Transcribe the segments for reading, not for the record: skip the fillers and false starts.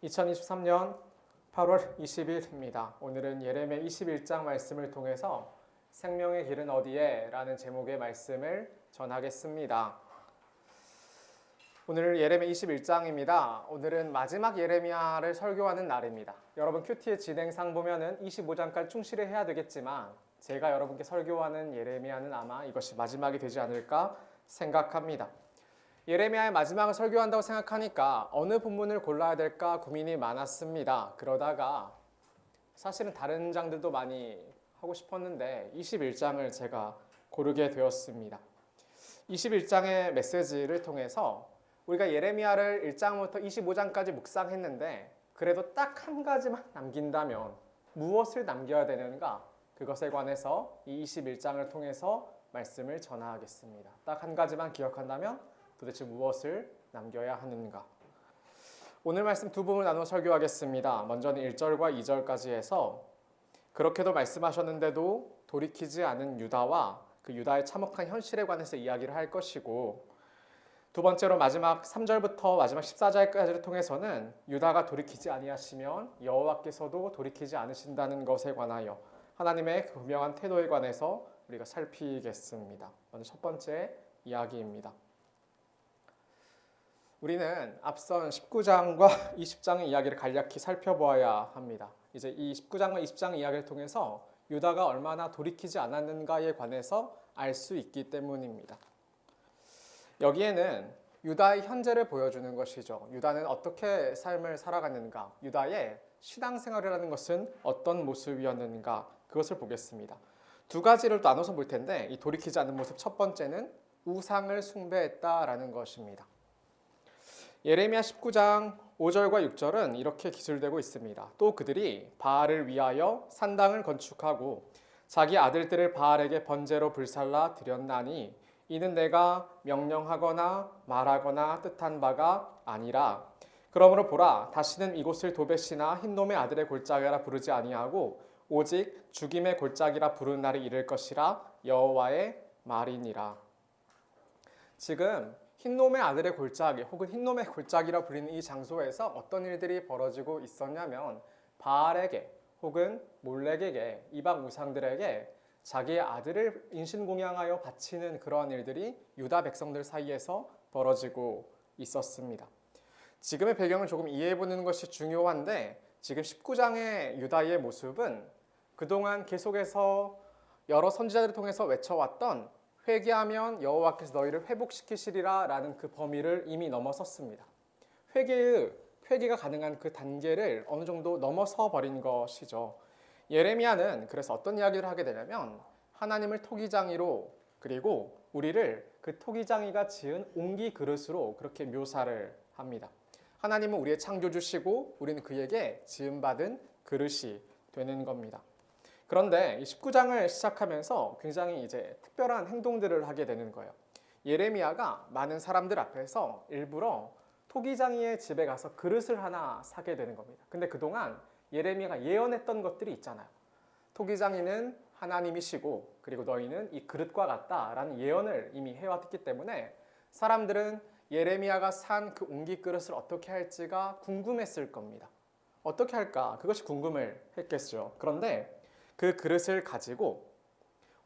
2023년 8월 20일입니다. 오늘은 예레미야 21장 말씀을 통해서 생명의 길은 어디에? 라는 제목의 말씀을 전하겠습니다. 오늘 예레미야 21장입니다. 오늘은 마지막 예레미야를 설교하는 날입니다. 여러분 큐티의 진행상 보면은 25장까지 충실히 해야 되겠지만 제가 여러분께 설교하는 예레미야는 아마 이것이 마지막이 되지 않을까 생각합니다. 예레미야의 마지막을 설교한다고 생각하니까 어느 본문을 골라야 될까 고민이 많았습니다. 그러다가 사실은 다른 장들도 많이 하고 싶었는데 21장을 제가 고르게 되었습니다. 21장의 메시지를 통해서 우리가 예레미야를 1장부터 25장까지 묵상했는데 그래도 딱 한 가지만 남긴다면 무엇을 남겨야 되는가? 그것에 관해서 이 21장을 통해서 말씀을 전하겠습니다. 딱 한 가지만 기억한다면 도대체 무엇을 남겨야 하는가? 오늘 말씀 두 부분을 나누어 설교하겠습니다. 먼저는 1절과 2절까지 해서 그렇게도 말씀하셨는데도 돌이키지 않은 유다와 그 유다의 참혹한 현실에 관해서 이야기를 할 것이고, 두 번째로 마지막 3절부터 마지막 14절까지를 통해서는 유다가 돌이키지 아니하시면 여호와께서도 돌이키지 않으신다는 것에 관하여 하나님의 그 분명한 태도에 관해서 우리가 살피겠습니다. 먼저 첫 번째 이야기입니다. 우리는 앞선 19장과 20장의 이야기를 간략히 살펴보아야 합니다. 이제 이 19장과 20장 이야기를 통해서 유다가 얼마나 돌이키지 않았는가에 관해서 알 수 있기 때문입니다. 여기에는 유다의 현재를 보여주는 것이죠. 유다는 어떻게 삶을 살아갔는가, 유다의 신앙생활이라는 것은 어떤 모습이었는가, 그것을 보겠습니다. 두 가지를 나눠서 볼 텐데 이 돌이키지 않는 모습 첫 번째는 우상을 숭배했다라는 것입니다. 예레미야 19장 5절과 6절은 이렇게 기술되고 있습니다. 또 그들이 바알을 위하여 산당을 건축하고 자기 아들들을 바알에게 번제로 불살라 드렸나니 이는 내가 명령하거나 말하거나 뜻한 바가 아니라 그러므로 보라 다시는 이곳을 도벳이나 흰놈의 아들의 골짜기라 부르지 아니하고 오직 죽임의 골짜기라 부르는 날이 이를 것이라 여호와의 말이니라. 지금 흰놈의 아들의 골짜기 혹은 흰놈의 골짜기라 불리는 이 장소에서 어떤 일들이 벌어지고 있었냐면 바알에게 혹은 몰렉에게 이방 우상들에게 자기의 아들을 인신공양하여 바치는 그러한 일들이 유다 백성들 사이에서 벌어지고 있었습니다. 지금의 배경을 조금 이해해보는 것이 중요한데 지금 19장의 유다의 모습은 그동안 계속해서 여러 선지자들을 통해서 외쳐왔던 회개하면 여호와께서 너희를 회복시키시리라 라는 그 범위를 이미 넘어섰습니다. 회개가 가능한 그 단계를 어느 정도 넘어서 버린 것이죠. 예레미야는 그래서 어떤 이야기를 하게 되냐면 하나님을 토기장이로 그리고 우리를 그 토기장이가 지은 옹기 그릇으로 그렇게 묘사를 합니다. 하나님은 우리의 창조주시고 우리는 그에게 지음받은 그릇이 되는 겁니다. 그런데 이 19장을 시작하면서 굉장히 이제 특별한 행동들을 하게 되는 거예요. 예레미야가 많은 사람들 앞에서 일부러 토기장이의 집에 가서 그릇을 하나 사게 되는 겁니다. 근데 그동안 예레미야가 예언했던 것들이 있잖아요. 토기장이는 하나님이시고 그리고 너희는 이 그릇과 같다라는 예언을 이미 해왔기 때문에 사람들은 예레미야가 산 그 옹기 그릇을 어떻게 할지가 궁금했을 겁니다. 어떻게 할까? 그것이 궁금을 했겠죠. 그런데 그 그릇을 가지고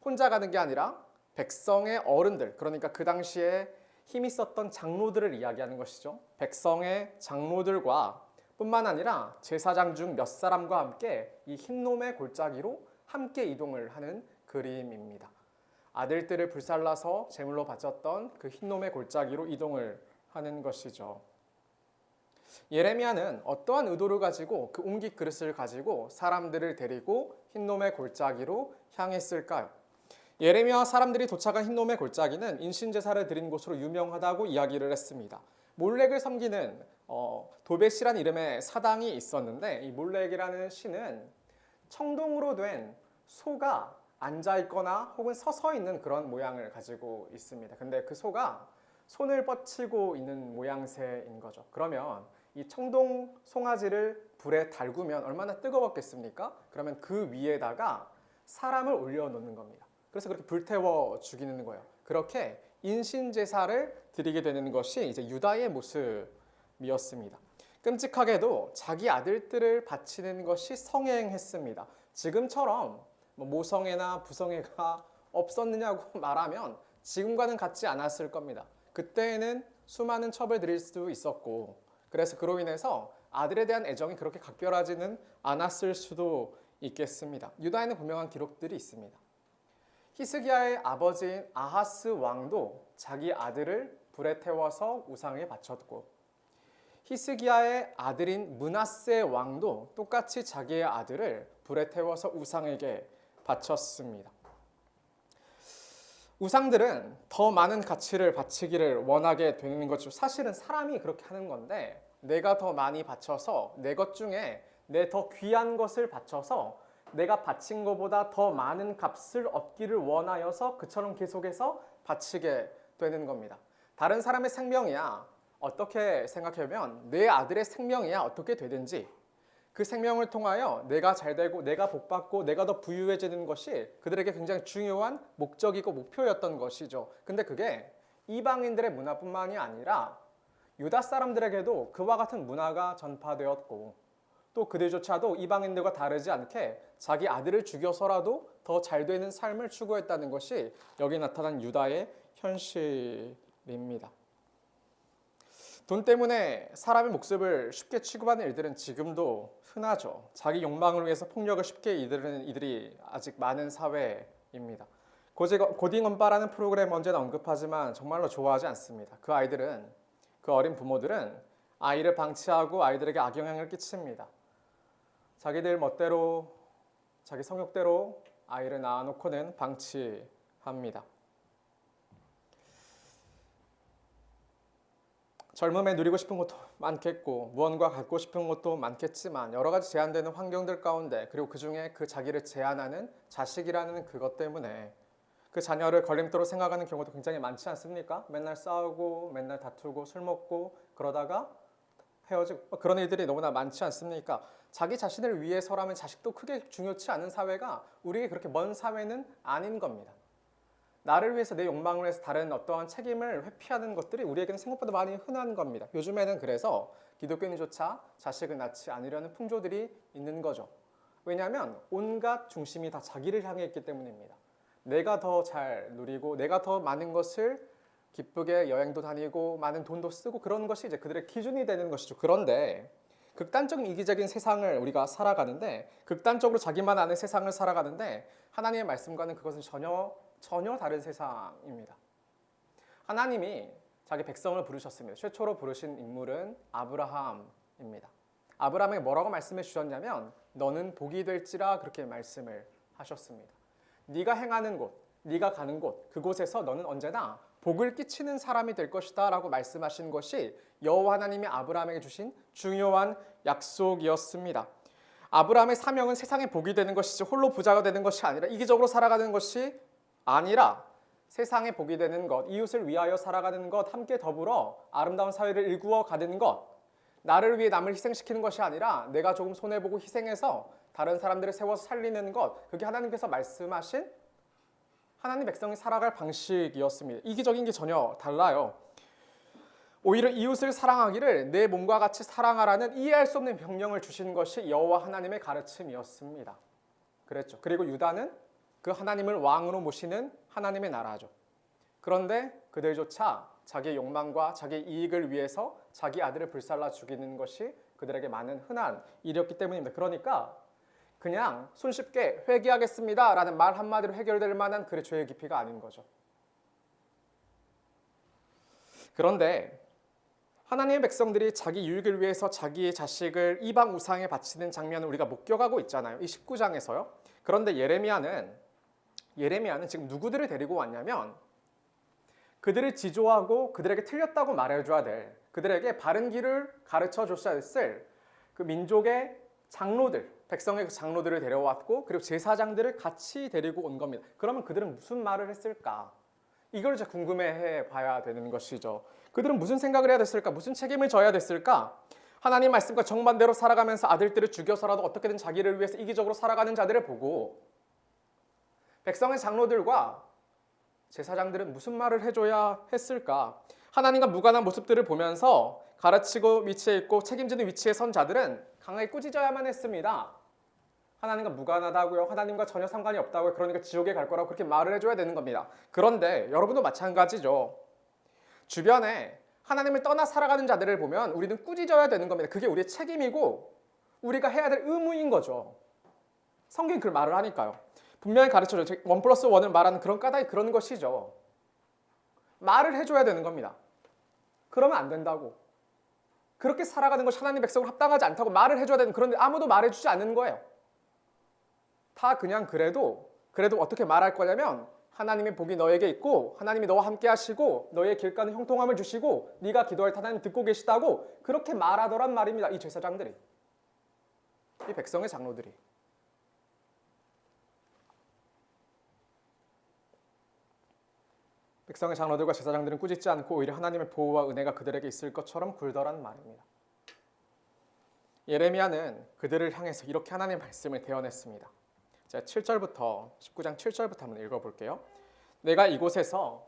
혼자 가는 게 아니라 백성의 어른들, 그러니까 그 당시에 힘이 썼던 장로들을 이야기하는 것이죠. 백성의 장로들과 뿐만 아니라 제사장 중 몇 사람과 함께 이 흰놈의 골짜기로 함께 이동을 하는 그림입니다. 아들들을 불살라서 제물로 바쳤던 그 흰놈의 골짜기로 이동을 하는 것이죠. 예레미야는 어떠한 의도를 가지고 그 옹기 그릇을 가지고 사람들을 데리고 흰놈의 골짜기로 향했을까요? 예레미야와 사람들이 도착한 흰놈의 골짜기는 인신제사를 드린 곳으로 유명하다고 이야기를 했습니다. 몰렉을 섬기는 도벳이란 이름의 사당이 있었는데 이 몰렉이라는 신은 청동으로 된 소가 앉아있거나 혹은 서서 있는 그런 모양을 가지고 있습니다. 근데 그 소가 손을 뻗치고 있는 모양새인 거죠. 그러면 이 청동 송아지를 불에 달구면 얼마나 뜨거웠겠습니까? 그러면 그 위에다가 사람을 올려놓는 겁니다. 그래서 그렇게 불태워 죽이는 거예요. 그렇게 인신제사를 드리게 되는 것이 이제 유다의 모습이었습니다. 끔찍하게도 자기 아들들을 바치는 것이 성행했습니다. 지금처럼 모성애나 부성애가 없었느냐고 말하면 지금과는 같지 않았을 겁니다. 그때에는 수많은 첩을 들일 수도 있었고, 그래서 그로 인해서 아들에 대한 애정이 그렇게 각별하지는 않았을 수도 있겠습니다. 유다에는 분명한 기록들이 있습니다. 히스기야의 아버지인 아하스 왕도 자기 아들을 불에 태워서 우상에 바쳤고, 히스기야의 아들인 므낫세 왕도 똑같이 자기의 아들을 불에 태워서 우상에게 바쳤습니다. 우상들은 더 많은 가치를 바치기를 원하게 되는 거죠. 사실은 사람이 그렇게 하는 건데, 내가 더 많이 바쳐서 내 것 중에 내 더 귀한 것을 바쳐서 내가 바친 것보다 더 많은 값을 얻기를 원하여서 그처럼 계속해서 바치게 되는 겁니다. 다른 사람의 생명이야 어떻게 생각하면 내 아들의 생명이야 어떻게 되든지 그 생명을 통하여 내가 잘되고 내가 복받고 내가 더 부유해지는 것이 그들에게 굉장히 중요한 목적이고 목표였던 것이죠. 근데 그게 이방인들의 문화뿐만이 아니라 유다 사람들에게도 그와 같은 문화가 전파되었고, 또 그들조차도 이방인들과 다르지 않게 자기 아들을 죽여서라도 더 잘 되는 삶을 추구했다는 것이 여기 나타난 유다의 현실입니다. 돈 때문에 사람의 목숨을 쉽게 취급하는 일들은 지금도 흔하죠. 자기 욕망을 위해서 폭력을 쉽게 이르는 이들이 아직 많은 사회입니다. 고딩 언빠라는 프로그램 언제나 언급하지만 정말로 좋아하지 않습니다. 그 어린 부모들은 아이를 방치하고 아이들에게 악영향을 끼칩니다. 자기들 멋대로 자기 성욕대로 아이를 낳아놓고는 방치합니다. 젊음에 누리고 싶은 것도 많겠고 무언가 갖고 싶은 것도 많겠지만 여러 가지 제한되는 환경들 가운데, 그리고 그중에 그 자기를 제한하는 자식이라는 그것 때문에 그 자녀를 걸림돌로 생각하는 경우도 굉장히 많지 않습니까? 맨날 싸우고 맨날 다투고 술 먹고 그러다가 헤어지고 그런 일들이 너무나 많지 않습니까? 자기 자신을 위해서라면 자식도 크게 중요치 않은 사회가 우리에게 그렇게 먼 사회는 아닌 겁니다. 나를 위해서 내 욕망을 위해서 다른 어떠한 책임을 회피하는 것들이 우리에게는 생각보다 많이 흔한 겁니다. 요즘에는 그래서 기독교인조차 자식을 낳지 않으려는 풍조들이 있는 거죠. 왜냐하면 온갖 중심이 다 자기를 향해 있기 때문입니다. 내가 더 잘 누리고 내가 더 많은 것을 기쁘게 여행도 다니고 많은 돈도 쓰고 그런 것이 이제 그들의 기준이 되는 것이죠. 그런데 극단적인 이기적인 세상을 우리가 살아가는데, 극단적으로 자기만 아는 세상을 살아가는데 하나님의 말씀과는 그것은 전혀 다른 세상입니다. 하나님이 자기 백성을 부르셨습니다. 최초로 부르신 인물은 아브라함입니다. 아브라함에게 뭐라고 말씀해 주셨냐면 너는 복이 될지라 그렇게 말씀을 하셨습니다. 네가 행하는 곳, 네가 가는 곳, 그곳에서 너는 언제나 복을 끼치는 사람이 될 것이다 라고 말씀하신 것이 여호와 하나님이 아브라함에게 주신 중요한 약속이었습니다. 아브라함의 사명은 세상에 복이 되는 것이지 홀로 부자가 되는 것이 아니라 이기적으로 살아가는 것이 아니라 세상에 복이 되는 것, 이웃을 위하여 살아가는 것, 함께 더불어 아름다운 사회를 일구어 가는 것, 나를 위해 남을 희생시키는 것이 아니라 내가 조금 손해보고 희생해서 다른 사람들을 세워서 살리는 것, 그게 하나님께서 말씀하신 하나님 백성이 살아갈 방식이었습니다. 이기적인 게 전혀 달라요. 오히려 이웃을 사랑하기를 내 몸과 같이 사랑하라는 이해할 수 없는 명령을 주신 것이 여호와 하나님의 가르침이었습니다. 그랬죠. 그리고 유다는 그 하나님을 왕으로 모시는 하나님의 나라죠. 그런데 그들조차 자기의 욕망과 자기의 이익을 위해서 자기 아들을 불살라 죽이는 것이 그들에게 많은 흔한 일이었기 때문입니다. 그러니까 그냥 손쉽게 회개하겠습니다 라는 말 한마디로 해결될 만한 그의 죄의 깊이가 아닌 거죠. 그런데 하나님의 백성들이 자기 유익을 위해서 자기의 자식을 이방 우상에 바치는 장면을 우리가 목격하고 있잖아요. 이 19장에서요. 그런데 예레미야는 지금 누구들을 데리고 왔냐면 그들을 지조하고 그들에게 틀렸다고 말해줘야 될, 그들에게 바른 길을 가르쳐 줬어야 했을 그 민족의 장로들, 백성의 그 장로들을 데려왔고 그리고 제사장들을 같이 데리고 온 겁니다. 그러면 그들은 무슨 말을 했을까? 이걸 이제 궁금해해 봐야 되는 것이죠. 그들은 무슨 생각을 해야 됐을까? 무슨 책임을 져야 됐을까? 하나님 말씀과 정반대로 살아가면서 아들들을 죽여서라도 어떻게든 자기를 위해서 이기적으로 살아가는 자들을 보고 백성의 장로들과 제사장들은 무슨 말을 해줘야 했을까? 하나님과 무관한 모습들을 보면서 가르치고 위치에 있고 책임지는 위치에 선 자들은 강하게 꾸짖어야만 했습니다. 하나님과 무관하다고요? 하나님과 전혀 상관이 없다고요? 그러니까 지옥에 갈 거라고 그렇게 말을 해줘야 되는 겁니다. 그런데 여러분도 마찬가지죠. 주변에 하나님을 떠나 살아가는 자들을 보면 우리는 꾸짖어야 되는 겁니다. 그게 우리의 책임이고 우리가 해야 될 의무인 거죠. 성경이 그 말을 하니까요. 분명히 가르쳐줘. 1+1을 말하는 그런 까닭이 그런 것이죠. 말을 해줘야 되는 겁니다. 그러면 안 된다고. 그렇게 살아가는 것이 하나님 백성을 합당하지 않다고 말을 해줘야 되는, 그런데 아무도 말해주지 않는 거예요. 다 그냥 그래도 어떻게 말할 거냐면 하나님의 복이 너에게 있고 하나님이 너와 함께 하시고 너의 길가는 형통함을 주시고 네가 기도할 때 하나님 듣고 계시다고 그렇게 말하더란 말입니다. 이 제사장들이, 이 백성의 장로들이. 백성의 장로들과 제사장들은 꾸짖지 않고 오히려 하나님의 보호와 은혜가 그들에게 있을 것처럼 굴더란 말입니다. 예레미야는 그들을 향해서 이렇게 하나님의 말씀을 대언했습니다. 자, 7절부터 19장 7절부터 한번 읽어볼게요. 내가 이곳에서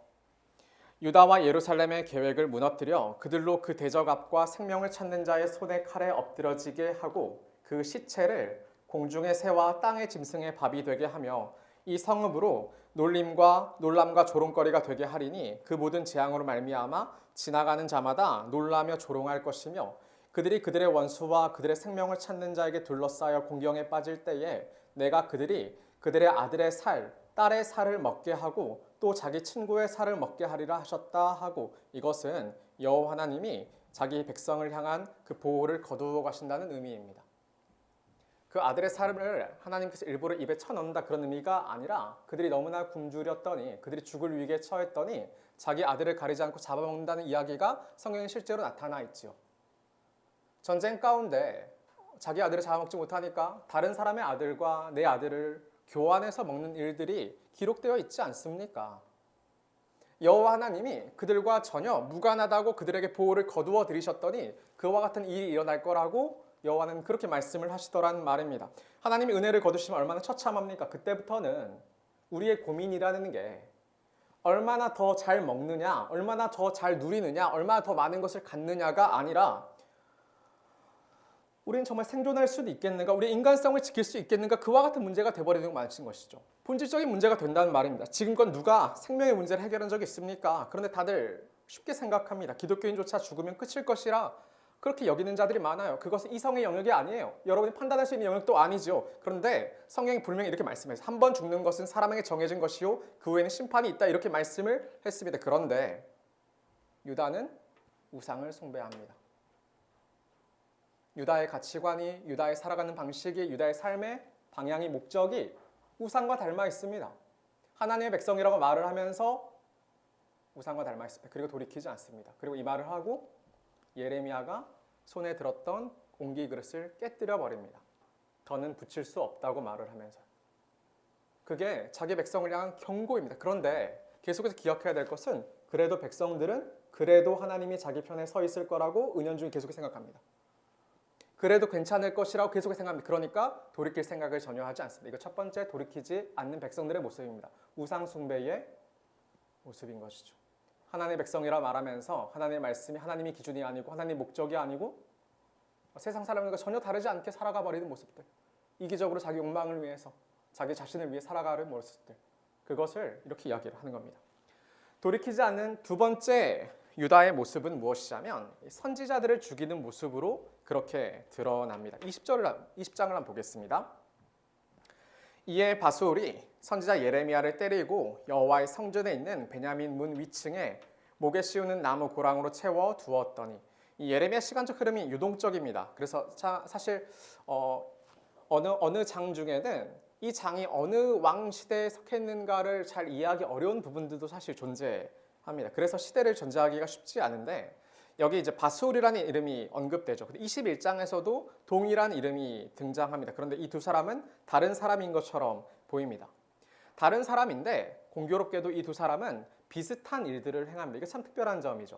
유다와 예루살렘의 계획을 무너뜨려 그들로 그 대적압과 생명을 찾는 자의 손에 칼에 엎드러지게 하고 그 시체를 공중의 새와 땅의 짐승의 밥이 되게 하며 이 성읍으로 놀림과 조롱거리가 되게 하리니 그 모든 재앙으로 말미암아 지나가는 자마다 놀라며 조롱할 것이며 그들이 그들의 원수와 그들의 생명을 찾는 자에게 둘러싸여 공경에 빠질 때에 내가 그들이 그들의 아들의 살, 딸의 살을 먹게 하고 또 자기 친구의 살을 먹게 하리라 하셨다 하고, 이것은 여호와 하나님이 자기 백성을 향한 그 보호를 거두어 가신다는 의미입니다. 그 아들의 살을 하나님께서 일부러 입에 쳐넣는다 그런 의미가 아니라 그들이 너무나 굶주렸더니 그들이 죽을 위기에 처했더니 자기 아들을 가리지 않고 잡아먹는다는 이야기가 성경에 실제로 나타나 있지요. 전쟁 가운데 자기 아들을 잡아먹지 못하니까 다른 사람의 아들과 내 아들을 교환해서 먹는 일들이 기록되어 있지 않습니까? 여호와 하나님이 그들과 전혀 무관하다고 그들에게 보호를 거두어 들이셨더니 그와 같은 일이 일어날 거라고 여호와는 그렇게 말씀을 하시더란 말입니다. 하나님이 은혜를 거두시면 얼마나 처참합니까? 그때부터는 우리의 고민이라는 게 얼마나 더 잘 먹느냐, 얼마나 더 잘 누리느냐, 얼마나 더 많은 것을 갖느냐가 아니라 우리는 정말 생존할 수도 있겠는가, 우리의 인간성을 지킬 수 있겠는가, 그와 같은 문제가 돼버리는 것이죠. 본질적인 문제가 된다는 말입니다. 지금껏 누가 생명의 문제를 해결한 적이 있습니까? 그런데 다들 쉽게 생각합니다. 기독교인조차 죽으면 끝일 것이라 그렇게 여기는 자들이 많아요. 그것은 이성의 영역이 아니에요. 여러분이 판단할 수 있는 영역도 아니죠. 그런데 성경이 분명히 이렇게 말씀해서 한 번 죽는 것은 사람에게 정해진 것이요 그 후에는 심판이 있다, 이렇게 말씀을 했습니다. 그런데 유다는 우상을 숭배합니다. 유다의 가치관이, 유다의 살아가는 방식이, 유다의 삶의 방향이, 목적이 우상과 닮아 있습니다. 하나님의 백성이라고 말을 하면서 우상과 닮아 있습니다. 그리고 돌이키지 않습니다. 그리고 이 말을 하고 예레미야가 손에 들었던 옹기 그릇을 깨뜨려 버립니다. 더는 붙일 수 없다고 말을 하면서. 그게 자기 백성을 향한 경고입니다. 그런데 계속해서 기억해야 될 것은 그래도 백성들은 그래도 하나님이 자기 편에 서 있을 거라고 은연중에 계속 생각합니다. 그래도 괜찮을 것이라고 계속 생각합니다. 그러니까 돌이킬 생각을 전혀 하지 않습니다. 이거 첫 번째, 돌이키지 않는 백성들의 모습입니다. 우상 숭배의 모습인 것이죠. 하나님의 백성이라 말하면서 하나님의 말씀이 하나님의 기준이 아니고 하나님의 목적이 아니고 세상 사람들과 전혀 다르지 않게 살아가 버리는 모습들, 이기적으로 자기 욕망을 위해서 자기 자신을 위해 살아가는 모습들, 그것을 이렇게 이야기를 하는 겁니다. 돌이키지 않는 두 번째 유다의 모습은 무엇이냐면 선지자들을 죽이는 모습으로 그렇게 드러납니다. 20장을 한번 보겠습니다. 이에 바수울이 선지자 예레미야를 때리고 여호와의 성전에 있는 베냐민 문 위층에 목에 씌우는 나무 고랑으로 채워 두었더니, 이 예레미야 시간적 흐름이 유동적입니다. 그래서 사실 어느 장 중에는 이 장이 어느 왕 시대에 속했는가를 잘 이해하기 어려운 부분들도 사실 존재합니다. 그래서 시대를 전제하기가 쉽지 않은데 여기 이제 바수울이라는 이름이 언급되죠. 21장에서도 동일한 이름이 등장합니다. 그런데 이 두 사람은 다른 사람인 것처럼 보입니다. 다른 사람인데 공교롭게도 이 두 사람은 비슷한 일들을 행합니다. 이게 참 특별한 점이죠.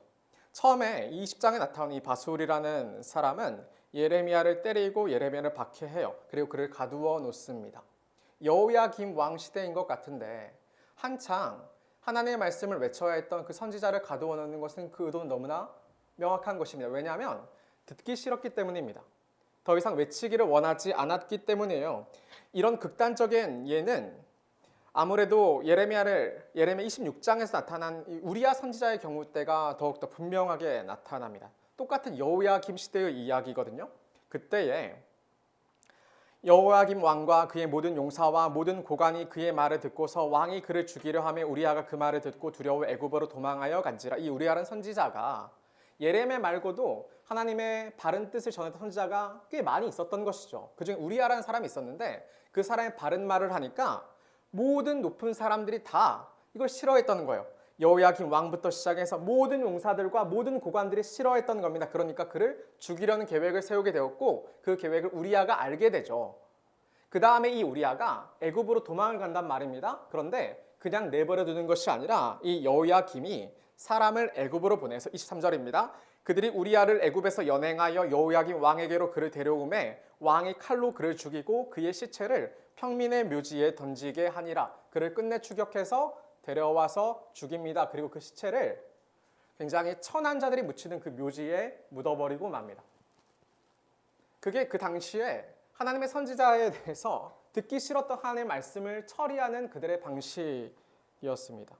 처음에 20장에 나타나는 이 바수울이라는 사람은 예레미야를 때리고 예레미야를 박해해요. 그리고 그를 가두어 놓습니다. 여호야김 왕 시대인 것 같은데 한창 하나님의 말씀을 외쳐야 했던 그 선지자를 가두어 놓는 것은 그 의도는 너무나 명확한 것입니다. 왜냐하면 듣기 싫었기 때문입니다. 더 이상 외치기를 원하지 않았기 때문이에요. 이런 극단적인 예는 아무래도 예레미야 26장에서 나타난 우리야 선지자의 경우 때가 더욱더 분명하게 나타납니다. 똑같은 여호야김 시대의 이야기거든요. 그때에 여호야김 왕과 그의 모든 용사와 모든 고관이 그의 말을 듣고서 왕이 그를 죽이려 하며 우리야가 그 말을 듣고 두려워 애굽으로 도망하여 간지라. 이 우리야라는 선지자가 예레미야 말고도 하나님의 바른 뜻을 전했던 선지자가 꽤 많이 있었던 것이죠. 그중에 우리야라는 사람이 있었는데 그 사람이 바른 말을 하니까 모든 높은 사람들이 다 이걸 싫어했던 거예요. 여호야김 왕부터 시작해서 모든 용사들과 모든 고관들이 싫어했던 겁니다. 그러니까 그를 죽이려는 계획을 세우게 되었고 그 계획을 우리야가 알게 되죠. 그 다음에 이 우리야가 애굽으로 도망을 간단 말입니다. 그런데 그냥 내버려 두는 것이 아니라 이 여호야김이 사람을 애굽으로 보내서 23절입니다. 그들이 우리야를 애굽에서 연행하여 여호야김 왕에게로 그를 데려오매 왕이 칼로 그를 죽이고 그의 시체를 평민의 묘지에 던지게 하니라. 그를 끝내 추격해서 데려와서 죽입니다. 그리고 그 시체를 굉장히 천한 자들이 묻히는 그 묘지에 묻어버리고 맙니다. 그게 그 당시에 하나님의 선지자에 대해서 듣기 싫었던 하나님의 말씀을 처리하는 그들의 방식이었습니다.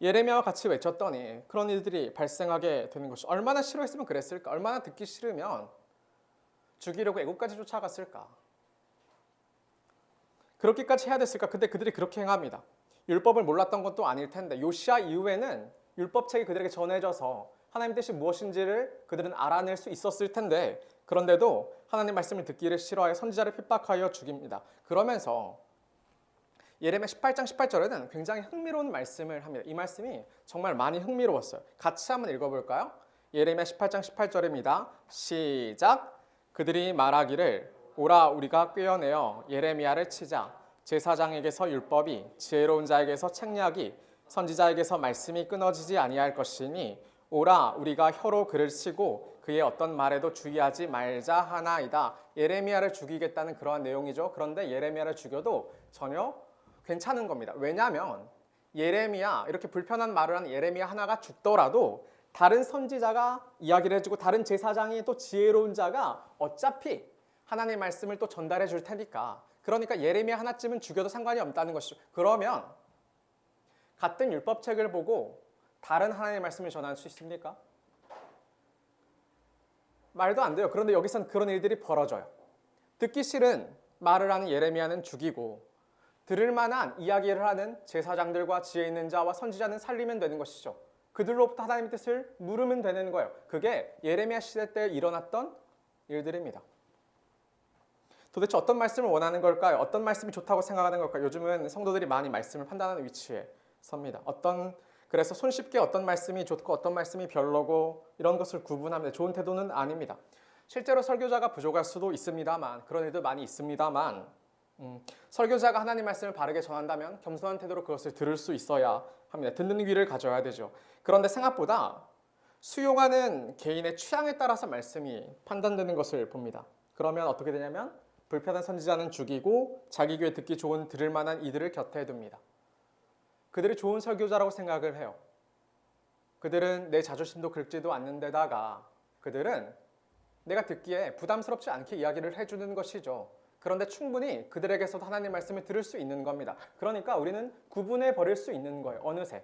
예레미야와 같이 외쳤더니 그런 일들이 발생하게 되는 것이 얼마나 싫어했으면 그랬을까? 얼마나 듣기 싫으면 죽이려고 애국까지 쫓아갔을까? 그렇게까지 해야 됐을까? 근데 그들이 그렇게 행합니다. 율법을 몰랐던 것도 아닐 텐데 요시야 이후에는 율법책이 그들에게 전해져서 하나님 뜻이 무엇인지를 그들은 알아낼 수 있었을 텐데 그런데도 하나님 말씀을 듣기를 싫어하여 선지자를 핍박하여 죽입니다. 그러면서 예레미야 18장 18절에는 굉장히 흥미로운 말씀을 합니다. 이 말씀이 정말 많이 흥미로웠어요. 같이 한번 읽어볼까요? 예레미야 18장 18절입니다. 시작. 그들이 말하기를 오라 우리가 꿰어내어 예레미야를 치자. 제사장에게서 율법이 지혜로운 자에게서 책략이 선지자에게서 말씀이 끊어지지 아니할 것이니 오라 우리가 혀로 그를 치고 그의 어떤 말에도 주의하지 말자 하나이다. 예레미야를 죽이겠다는 그러한 내용이죠. 그런데 예레미야를 죽여도 전혀 괜찮은 겁니다. 왜냐하면 예레미야 이렇게 불편한 말을 하는 예레미야 하나가 죽더라도 다른 선지자가 이야기를 해주고 다른 제사장이 또 지혜로운 자가 어차피 하나님의 말씀을 또 전달해 줄 테니까 그러니까 예레미야 하나쯤은 죽여도 상관이 없다는 것이죠. 그러면 같은 율법책을 보고 다른 하나님의 말씀을 전할 수 있습니까? 말도 안 돼요. 그런데 여기서는 그런 일들이 벌어져요. 듣기 싫은 말을 하는 예레미야는 죽이고 들을 만한 이야기를 하는 제사장들과 지혜 있는 자와 선지자는 살리면 되는 것이죠. 그들로부터 하나님의 뜻을 물으면 되는 거예요. 그게 예레미야 시대 때 일어났던 일들입니다. 도대체 어떤 말씀을 원하는 걸까요? 어떤 말씀이 좋다고 생각하는 걸까요? 요즘은 성도들이 많이 말씀을 판단하는 위치에 섭니다. 그래서 손쉽게 어떤 말씀이 좋고 어떤 말씀이 별로고 이런 것을 구분합니다. 좋은 태도는 아닙니다. 실제로 설교자가 부족할 수도 있습니다만 그런 일도 많이 있습니다만 설교자가 하나님 말씀을 바르게 전한다면 겸손한 태도로 그것을 들을 수 있어야 합니다. 듣는 귀를 가져야 되죠. 그런데 생각보다 수용하는 개인의 취향에 따라서 말씀이 판단되는 것을 봅니다. 그러면 어떻게 되냐면 불편한 선지자는 죽이고 자기 귀에 듣기 좋은 들을 만한 이들을 곁에 둡니다. 그들이 좋은 설교자라고 생각을 해요. 그들은 내 자존심도 긁지도 않는 데다가 그들은 내가 듣기에 부담스럽지 않게 이야기를 해주는 것이죠. 그런데 충분히 그들에게서도 하나님 말씀을 들을 수 있는 겁니다. 그러니까 우리는 구분해 버릴 수 있는 거예요. 어느새.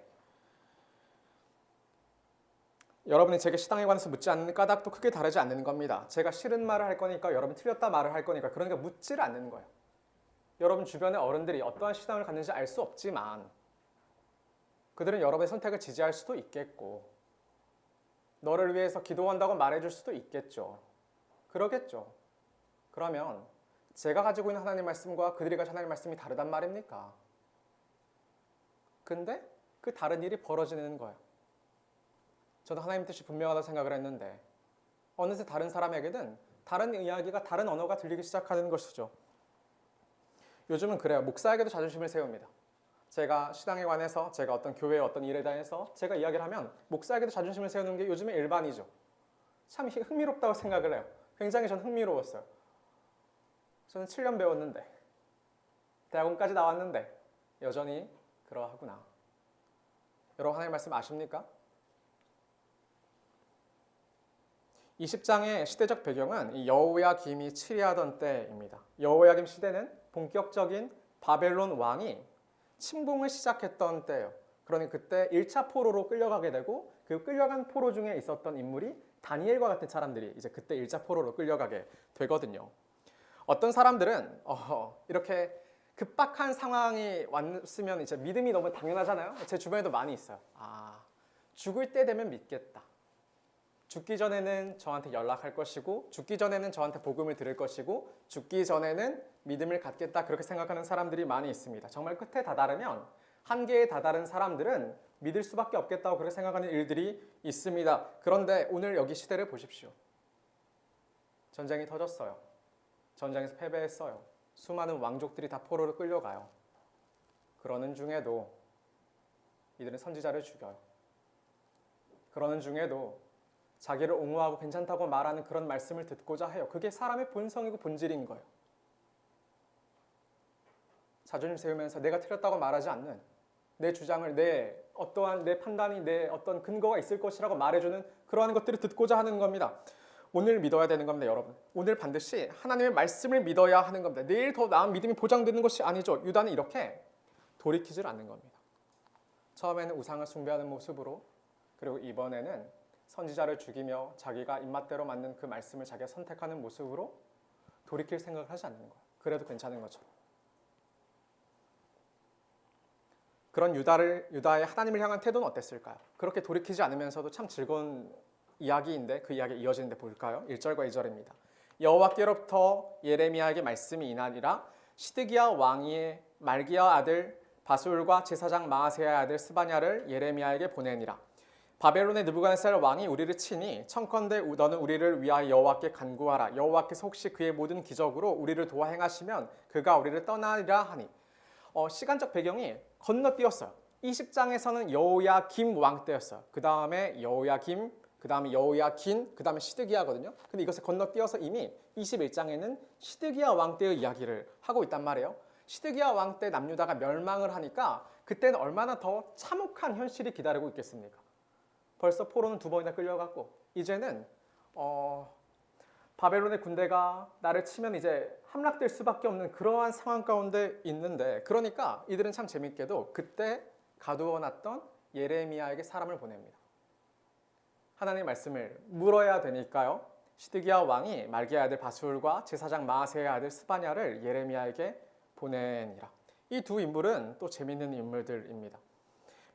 여러분이 제게 신앙에 관해서 묻지 않는 까닭도 크게 다르지 않는 겁니다. 제가 싫은 말을 할 거니까 여러분 틀렸다 말을 할 거니까 그러니까 묻지를 않는 거예요. 여러분 주변의 어른들이 어떠한 신앙을 갖는지 알 수 없지만 그들은 여러분의 선택을 지지할 수도 있겠고 너를 위해서 기도한다고 말해줄 수도 있겠죠. 그러겠죠. 그러면 제가 가지고 있는 하나님 말씀과 그들이 가진 하나님 말씀이 다르단 말입니까? 근데 그 다른 일이 벌어지는 거예요. 저도 하나님 뜻이 분명하다고 생각을 했는데 어느새 다른 사람에게는 다른 이야기가 다른 언어가 들리기 시작하는 것이죠. 요즘은 그래요. 목사에게도 자존심을 세웁니다. 제가 신앙에 관해서 제가 어떤 교회의 어떤 일에 대해서 제가 이야기를 하면 목사에게도 자존심을 세우는 게 요즘에 일반이죠. 참 흥미롭다고 생각을 해요. 굉장히 전 흥미로웠어요. 저는 7년 배웠는데 대학원까지 나왔는데 여전히 그러하구나. 여러분 하나님 말씀 아십니까? 이 10장의 시대적 배경은 이 여호야김이 치리하던 때입니다. 여호야김 시대는 본격적인 바벨론 왕이 침공을 시작했던 때예요. 그러니 그때 1차 포로로 끌려가게 되고 그 끌려간 포로 중에 있었던 인물이 다니엘과 같은 사람들이 이제 그때 1차 포로로 끌려가게 되거든요. 어떤 사람들은 이렇게 급박한 상황이 왔으면 이제 믿음이 너무 당연하잖아요. 제 주변에도 많이 있어요. 죽을 때 되면 믿겠다. 죽기 전에는 저한테 연락할 것이고 죽기 전에는 저한테 복음을 들을 것이고 죽기 전에는 믿음을 갖겠다 그렇게 생각하는 사람들이 많이 있습니다. 정말 끝에 다다르면 한계에 다다른 사람들은 믿을 수밖에 없겠다고 그렇게 생각하는 일들이 있습니다. 그런데 오늘 여기 시대를 보십시오. 전쟁이 터졌어요. 전쟁에서 패배했어요. 수많은 왕족들이 다 포로로 끌려가요. 그러는 중에도 이들은 선지자를 죽여요. 그러는 중에도 자기를 옹호하고 괜찮다고 말하는 그런 말씀을 듣고자 해요. 그게 사람의 본성이고 본질인 거예요. 자존심 세우면서 내가 틀렸다고 말하지 않는, 내 주장을 어떠한 내 판단이 내 어떤 근거가 있을 것이라고 말해주는 그러한 것들을 듣고자 하는 겁니다. 오늘 믿어야 되는 겁니다, 여러분. 오늘 반드시 하나님의 말씀을 믿어야 하는 겁니다. 내일 더 나은 믿음이 보장되는 것이 아니죠. 유다는 이렇게 돌이키질 않는 겁니다. 처음에는 우상을 숭배하는 모습으로, 그리고 이번에는 선지자를 죽이며 자기가 입맛대로 맞는 그 말씀을 자기가 선택하는 모습으로 돌이킬 생각을 하지 않는 거예요. 그래도 괜찮은 것처럼. 그런 유다의 하나님을 향한 태도는 어땠을까요? 그렇게 돌이키지 않으면서도 참 즐거운 이야기인데 그 이야기 이어지는데 볼까요? 1절과 2절입니다. 여호와께로부터 예레미야에게 말씀이 이나니라 시드기야 왕의 말기야 아들 바술과 제사장 마아세야 아들 스바냐를 예레미야에게 보내니라. 바벨론의 느부갓네살 왕이 우리를 치니 청컨대 너는 우리를 위하여 여호와께 간구하라. 여호와께서 혹시 그의 모든 기적으로 우리를 도와 행하시면 그가 우리를 떠나리라 하니. 시간적 배경이 건너뛰었어요. 20장에서는 여호야김 왕 때였어요. 그 다음에 여호야김, 그 다음에 여호야긴, 그 다음에 시드기야거든요. 근데 이것을 건너뛰어서 이미 21장에는 시드기야 왕 때의 이야기를 하고 있단 말이에요. 시드기야 왕 때 남유다가 멸망을 하니까 그때는 얼마나 더 참혹한 현실이 기다리고 있겠습니까? 벌써 포로는 2번이나 끌려갔고 이제는 바벨론의 군대가 나를 치면 이제 함락될 수밖에 없는 그러한 상황 가운데 있는데, 그러니까 이들은 참 재밌게도 그때 가두어놨던 예레미야에게 사람을 보냅니다. 하나님의 말씀을 물어야 되니까요. 시드기야 왕이 말기야 아들 바술과 제사장 마아세야 아들 스바냐를 예레미야에게 보내니라. 이 두 인물은 또 재밌는 인물들입니다.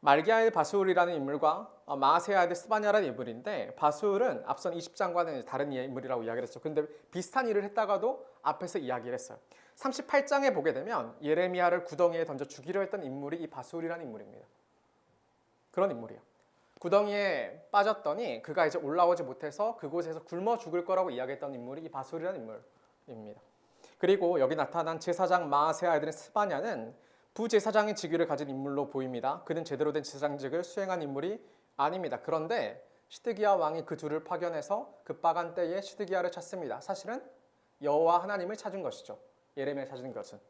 말기야 아들 바술이라는 인물과 마아세야 아들 스바냐라는 인물인데, 바술은 앞선 20장과는 다른 인물이라고 이야기를 했죠. 근데 비슷한 일을 했다가도 앞에서 이야기를 했어요. 38장에 보게 되면 예레미야를 구덩이에 던져 죽이려 했던 인물이 이 바술이라는 인물입니다. 그런 인물이에요. 구덩이에 빠졌더니 그가 이제 올라오지 못해서 그곳에서 굶어 죽을 거라고 이야기했던 인물이 이 바술이라는 인물입니다. 그리고 여기 나타난 제사장 마아세야 아들 스바냐는 부제사장의 직위를 가진 인물로 보입니다. 그는 제대로 된 제사장직을 수행한 인물이 아닙니다. 그런데 시드기야 왕이 그 둘을 파견해서 급박한 때에 시드기야를 찾습니다. 사실은 여호와 하나님을 찾은 것이죠. 예레미야를 찾은 것은.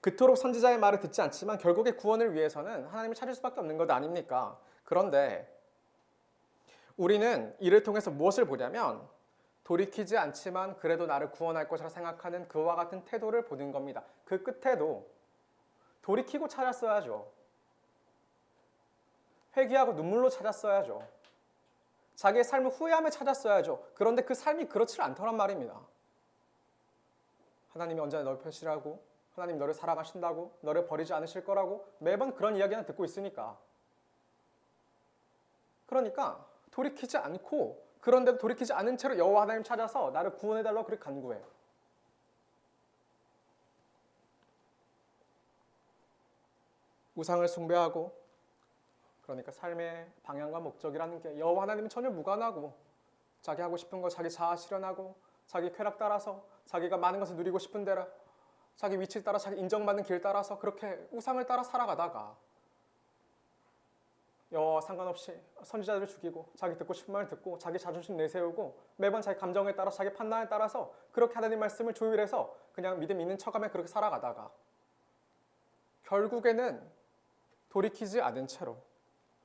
그토록 선지자의 말을 듣지 않지만 결국에 구원을 위해서는 하나님을 찾을 수밖에 없는 것 아닙니까? 그런데 우리는 이를 통해서 무엇을 보냐면 돌이키지 않지만 그래도 나를 구원할 것이라 생각하는 그와 같은 태도를 보는 겁니다. 그 끝에도 돌이키고 찾았어야죠. 회개하고 눈물로 찾았어야죠. 자기의 삶을 후회하며 찾았어야죠. 그런데 그 삶이 그렇지 않더란 말입니다. 하나님이 언제나 너를 편실하고 하나님 너를 사랑하신다고 너를 버리지 않으실 거라고 매번 그런 이야기는 듣고 있으니까. 그러니까 돌이키지 않고, 그런데도 돌이키지 않은 채로 여호와 하나님 찾아서 나를 구원해달라고 그렇게 간구해요. 우상을 숭배하고, 그러니까 삶의 방향과 목적이라는 게 여호와 하나님은 전혀 무관하고 자기 하고 싶은 거 자기 자아 실현하고 자기 쾌락 따라서 자기가 많은 것을 누리고 싶은 대로 자기 위치를 따라 자기 인정받는 길 따라서 그렇게 우상을 따라 살아가다가 여호와 상관없이 선지자들을 죽이고 자기 듣고 싶은 말을 듣고 자기 자존심 내세우고 매번 자기 감정에 따라 자기 판단에 따라서 그렇게 하나님 말씀을 조율해서 그냥 믿음 있는 척하며 그렇게 살아가다가 결국에는 돌이키지 않은 채로,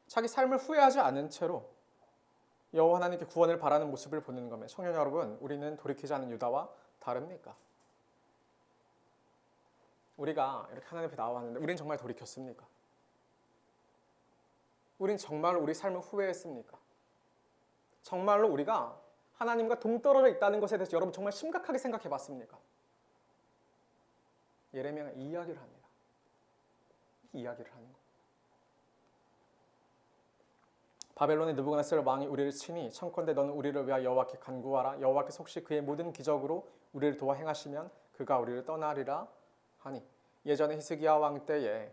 자기 삶을 후회하지 않은 채로 여호와 하나님께 구원을 바라는 모습을 보는 거면, 청년 여러분, 우리는 돌이키지 않은 유다와 다릅니까? 우리가 이렇게 하나님 앞에 나왔는데 우린 정말 돌이켰습니까? 우린 정말 우리 삶을 후회했습니까? 정말로 우리가 하나님과 동떨어져 있다는 것에 대해서 여러분 정말 심각하게 생각해 봤습니까? 예레미야가 이 이야기를 합니다. 이 이야기를 하는 거예요. 바벨론의 느부갓네살 왕이 우리를 치니 청컨대 너는 우리를 위하여 여호와께 간구하라. 여호와께서 혹시 그의 모든 기적으로 우리를 도와 행하시면 그가 우리를 떠나리라 하니. 예전에 히스기야 왕 때에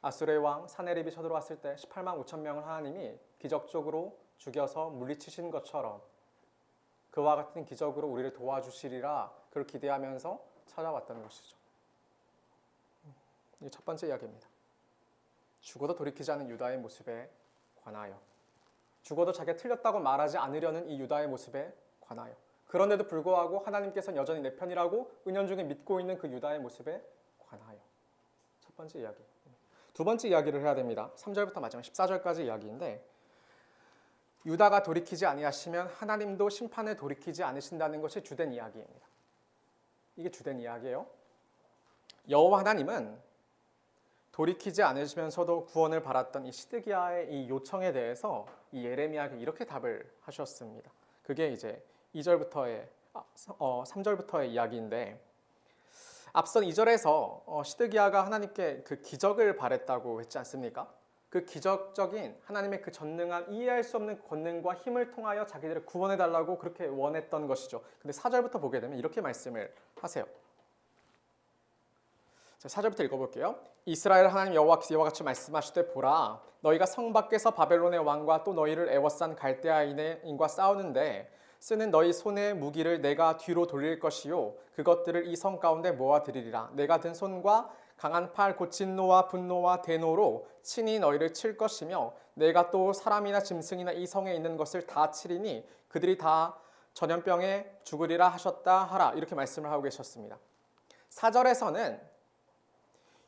아수르의 왕 사네립이 쳐들어왔을 때 18만 5천 명을 하나님이 기적적으로 죽여서 물리치신 것처럼 그와 같은 기적으로 우리를 도와주시리라, 그걸 기대하면서 찾아왔다는 것이죠. 이게 첫 번째 이야기입니다. 죽어도 돌이키지 않은 유다의 모습에 관하여, 죽어도 자기가 틀렸다고 말하지 않으려는 이 유다의 모습에 관하여, 그런데도 불구하고 하나님께서는 여전히 내 편이라고 은연중에 믿고 있는 그 유다의 모습에 관하여. 첫 번째 이야기. 두 번째 이야기를 해야 됩니다. 3절부터 마지막 14절까지 이야기인데, 유다가 돌이키지 아니하시면 하나님도 심판에 돌이키지 않으신다는 것이 주된 이야기입니다. 이게 주된 이야기예요. 여호와 하나님은 돌이키지 않으시면서도 구원을 바랐던 이 시드기야의 이 요청에 대해서 이 예레미야에게 이렇게 답을 하셨습니다. 그게 이제 3절부터의 이야기인데, 앞선 2절에서 시드기야가 하나님께 그 기적을 바랬다고 했지 않습니까? 그 기적적인 하나님의 그 전능한 이해할 수 없는 권능과 힘을 통하여 자기들을 구원해달라고 그렇게 원했던 것이죠. 근데 4절부터 보게 되면 이렇게 말씀을 하세요. 자, 4절부터 읽어볼게요. 이스라엘 하나님 여호와께서 이와 같이 말씀하시되, 보라, 너희가 성 밖에서 바벨론의 왕과 또 너희를 애워싼 갈대아인과 싸우는데 쓰는 너희 손의 무기를 내가 뒤로 돌릴 것이요 그것들을 이 성 가운데 모아드리리라. 내가 든 손과 강한 팔 곧 진노와 분노와 대노로 친히 너희를 칠 것이며 내가 또 사람이나 짐승이나 이 성에 있는 것을 다 치리니 그들이 다 전염병에 죽으리라 하셨다 하라. 이렇게 말씀을 하고 계셨습니다. 4절에서는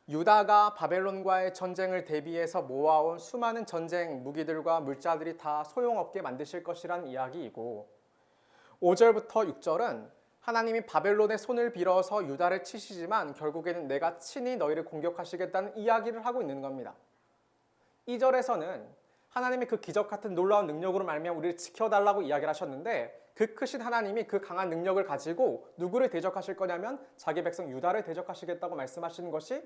유다가 바벨론과의 전쟁을 대비해서 모아온 수많은 전쟁 무기들과 물자들이 다 소용없게 만드실 것이란 이야기이고, 5절부터 6절은 하나님이 바벨론의 손을 빌어서 유다를 치시지만 결국에는 내가 친히 너희를 공격하시겠다는 이야기를 하고 있는 겁니다. 2절에서는 하나님의 그 기적 같은 놀라운 능력으로 말미암아 우리를 지켜달라고 이야기를 하셨는데, 그 크신 하나님이 그 강한 능력을 가지고 누구를 대적하실 거냐면 자기 백성 유다를 대적하시겠다고 말씀하시는 것이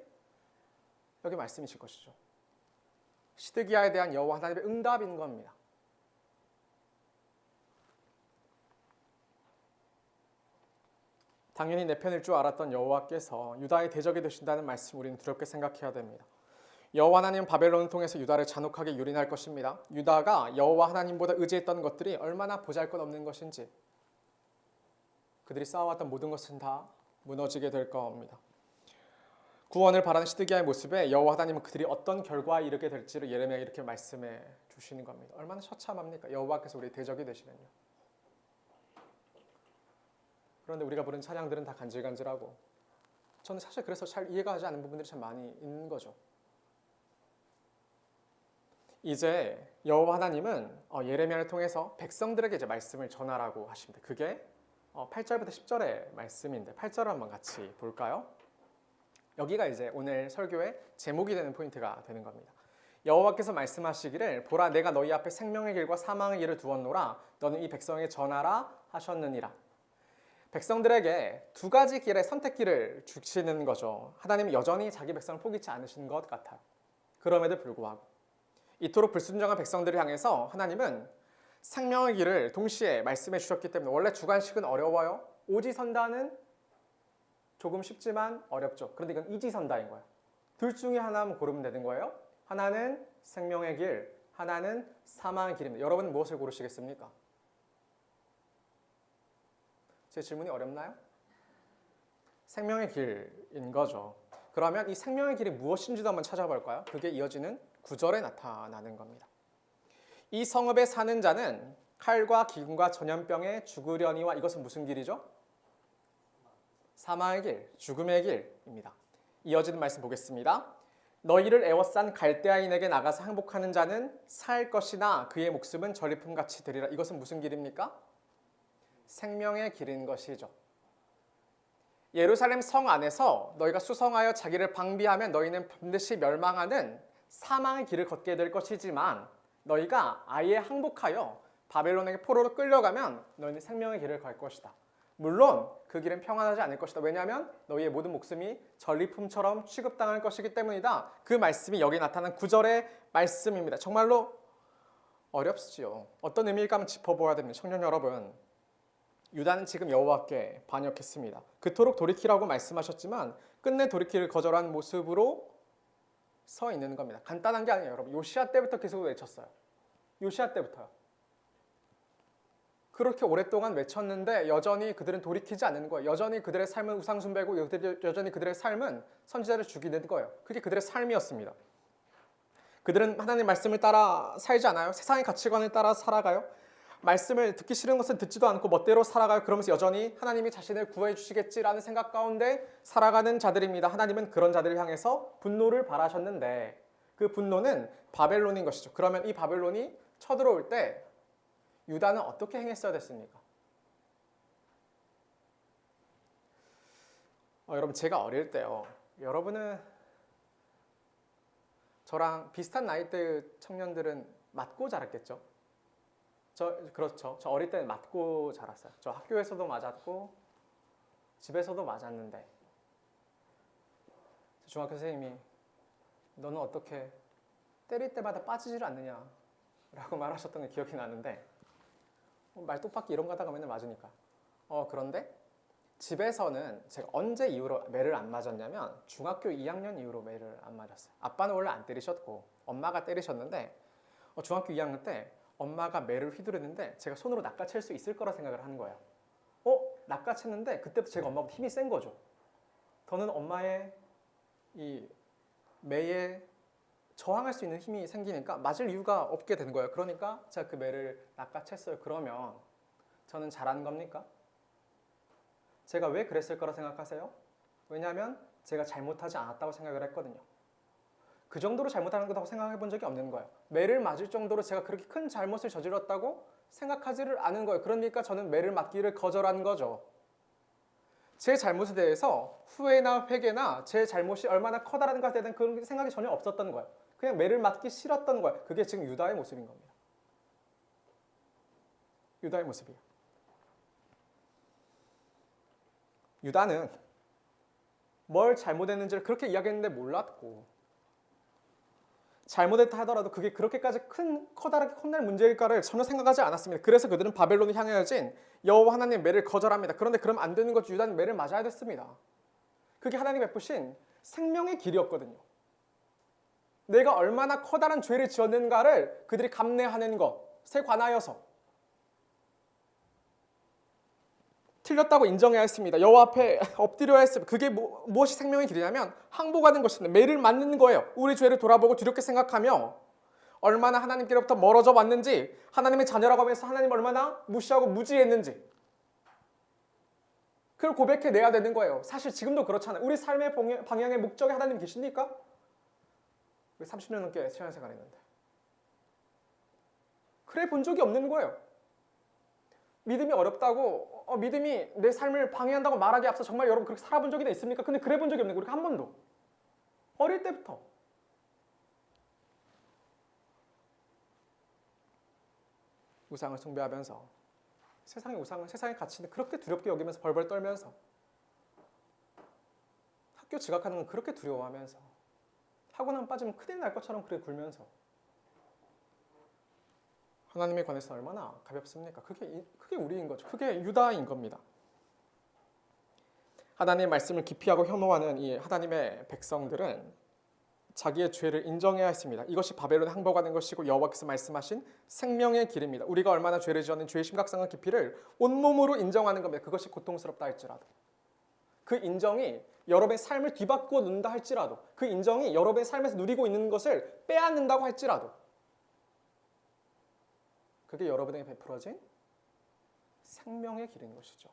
여기 말씀이실 것이죠. 시드기야에 대한 여호와 하나님의 응답인 겁니다. 당연히 내 편일 줄 알았던 여호와께서 유다의 대적이 되신다는 말씀 우리는 두렵게 생각해야 됩니다. 여호와 하나님은 바벨론을 통해서 유다를 잔혹하게 유린할 것입니다. 유다가 여호와 하나님보다 의지했던 것들이 얼마나 보잘것없는 것인지, 그들이 쌓아왔던 모든 것은 다 무너지게 될 겁니다. 구원을 바라는 시드기야의 모습에 여호와 하나님은 그들이 어떤 결과에 이르게 될지를 예레미야가 이렇게 말씀해 주시는 겁니다. 얼마나 처참합니까? 여호와께서 우리의 대적이 되시면요. 그런데 우리가 부른 찬양들은 다 간질간질하고, 저는 사실 그래서 잘 이해가 가지 않는 부분들이 참 많이 있는 거죠. 이제 여호와 하나님은 예레미야를 통해서 백성들에게 이제 말씀을 전하라고 하십니다. 그게 8절부터 10절의 말씀인데 8절을 한번 같이 볼까요? 여기가 이제 오늘 설교의 제목이 되는 포인트가 되는 겁니다. 여호와께서 말씀하시기를, 보라, 내가 너희 앞에 생명의 길과 사망의 길을 두었노라. 너는 이 백성에게 전하라 하셨느니라. 백성들에게 두 가지 길의 선택기를 주시는 거죠. 하나님은 여전히 자기 백성을 포기치 않으시는 것 같아요. 그럼에도 불구하고 이토록 불순종한 백성들을 향해서 하나님은 생명의 길을 동시에 말씀해 주셨기 때문에, 원래 주관식은 어려워요. 오지선다는 조금 쉽지만 어렵죠. 그런데 이건 이지선다인 거예요. 둘 중에 하나만 고르면 되는 거예요. 하나는 생명의 길, 하나는 사망의 길입니다. 여러분은 무엇을 고르시겠습니까? 제 질문이 어렵나요? 생명의 길인 거죠. 그러면 이 생명의 길이 무엇인지도 한번 찾아볼까요? 그게 이어지는 9절에 나타나는 겁니다. 이 성읍에 사는 자는 칼과 기근과 전염병에 죽으려니와, 이것은 무슨 길이죠? 사망의 길, 죽음의 길입니다. 이어지는 말씀 보겠습니다. 너희를 애워싼 갈대아인에게 나가서 항복하는 자는 살 것이나 그의 목숨은 전리품같이 되리라. 이것은 무슨 길입니까? 생명의 길인 것이죠. 예루살렘 성 안에서 너희가 수성하여 자기를 방비하면 너희는 반드시 멸망하는 사망의 길을 걷게 될 것이지만 너희가 아예 항복하여 바벨론에게 포로로 끌려가면 너희는 생명의 길을 갈 것이다. 물론 그 길은 평안하지 않을 것이다. 왜냐하면 너희의 모든 목숨이 전리품처럼 취급당할 것이기 때문이다. 그 말씀이 여기 나타난 9절의 말씀입니다. 정말로 어렵지요. 어떤 의미일까 한번 짚어보아야 됩니다. 청년 여러분, 유다는 지금 여호와께 반역했습니다. 그토록 돌이키라고 말씀하셨지만 끝내 돌이키를 거절한 모습으로 서 있는 겁니다. 간단한 게 아니에요, 여러분. 요시야 때부터 계속 외쳤어요. 요시야 때부터요. 그렇게 오랫동안 외쳤는데 여전히 그들은 돌이키지 않는 거예요. 여전히 그들의 삶은 우상 숭배고 여전히 그들의 삶은 선지자를 죽이는 거예요. 그게 그들의 삶이었습니다. 그들은 하나님의 말씀을 따라 살지 않아요. 세상의 가치관을 따라 살아가요. 말씀을 듣기 싫은 것은 듣지도 않고 멋대로 살아가요. 그러면서 여전히 하나님이 자신을 구해 주시겠지라는 생각 가운데 살아가는 자들입니다. 하나님은 그런 자들을 향해서 분노를 발하셨는데 그 분노는 바벨론인 것이죠. 그러면 이 바벨론이 쳐들어올 때 유다는 어떻게 행했어야 됐습니까? 여러분, 제가 어릴 때요. 여러분은 저랑 비슷한 나이대 청년들은 맞고 자랐겠죠? 그렇죠. 저 어릴 때는 맞고 자랐어요. 저 학교에서도 맞았고 집에서도 맞았는데 중학교 선생님이 너는 어떻게 때릴 때마다 빠지질 않느냐 라고 말하셨던 게 기억이 나는데 말뚝박기 이런 거 하다가 맨날 맞으니까 그런데 집에서는 제가 언제 이후로 매를 안 맞았냐면 중학교 2학년 이후로 매를 안 맞았어요. 아빠는 원래 안 때리셨고 엄마가 때리셨는데 중학교 2학년 때 엄마가 매를 휘두르는데 제가 손으로 낚아챌 수 있을 거라 생각을 하는 거예요. 낚아챘는데 그때부터 제가 엄마보다 힘이 센 거죠. 저는 엄마의 이 매에 저항할 수 있는 힘이 생기니까 맞을 이유가 없게 된 거예요. 그러니까 제가 그 매를 낚아챘어요. 그러면 저는 잘한 겁니까? 제가 왜 그랬을 거라 생각하세요? 왜냐하면 제가 잘못하지 않았다고 생각을 했거든요. 그 정도로 잘못하는 거라고 생각해 본 적이 없는 거예요. 매를 맞을 정도로 제가 그렇게 큰 잘못을 저질렀다고 생각하지를 않은 거예요. 그러니까 저는 매를 맞기를 거절한 거죠. 제 잘못에 대해서 후회나 회개나 제 잘못이 얼마나 커다란 것에 대한 그런 생각이 전혀 없었던 거예요. 그냥 매를 맞기 싫었던 거예요. 그게 지금 유다의 모습인 겁니다. 유다의 모습이에요. 유다는 뭘 잘못했는지를 그렇게 이야기했는데 몰랐고 잘못했다 하더라도 그게 그렇게까지 커다랗게 컸날 문제일까를 전혀 생각하지 않았습니다. 그래서 그들은 바벨론을 향하여진 여호와 하나님의 매를 거절합니다. 그런데 그럼 안 되는 거죠. 유다는 매를 맞아야 됐습니다. 그게 하나님이 베푸신 생명의 길이었거든요. 내가 얼마나 커다란 죄를 지었는가를 그들이 감내하는 것에 관하여서 틀렸다고 인정해야 했습니다. 여호와 앞에 엎드려야 했습니다. 그게 무엇이 생명의 길이냐면 항복하는 것입니다. 매를 맞는 거예요. 우리 죄를 돌아보고 두렵게 생각하며 얼마나 하나님께로부터 멀어져 왔는지, 하나님의 자녀라고 하면서 하나님 얼마나 무시하고 무지했는지 그걸 고백해내야 되는 거예요. 사실 지금도 그렇잖아요. 우리 삶의 방향의 목적에 하나님 계십니까? 우리 30년 넘게 신앙생활 했는데 그래 본 적이 없는 거예요. 믿음이 어렵다고 믿음이 내 삶을 방해한다고 말하기에 앞서 정말 여러분 그렇게 살아본 적이 있습니까? 근데 그래 본 적이 없는 거예요. 우리가 한 번도. 어릴 때부터. 우상을 숭배하면서 세상의 우상을, 세상의 가치를 그렇게 두렵게 여기면서 벌벌 떨면서 학교 지각하는 건 그렇게 두려워하면서 학원 빠지면 큰일 날 것처럼 그렇게 굴면서 하나님에 관해서 얼마나 가볍습니까? 그게 우리인 거죠. 그게 유다인 겁니다. 하나님의 말씀을 기피하고 혐오하는 이 하나님의 백성들은 자기의 죄를 인정해야 했습니다. 이것이 바벨론에 항복하는 것이고 여호와께서 말씀하신 생명의 길입니다. 우리가 얼마나 죄를 지었는 죄의 심각성과 깊이를 온몸으로 인정하는 겁니다. 그것이 고통스럽다 할지라도. 그 인정이 여러분의 삶을 뒤바꾸어 놓는다 할지라도, 그 인정이 여러분의 삶에서 누리고 있는 것을 빼앗는다고 할지라도 그게 여러분에게 베풀어진 생명의 길인 것이죠.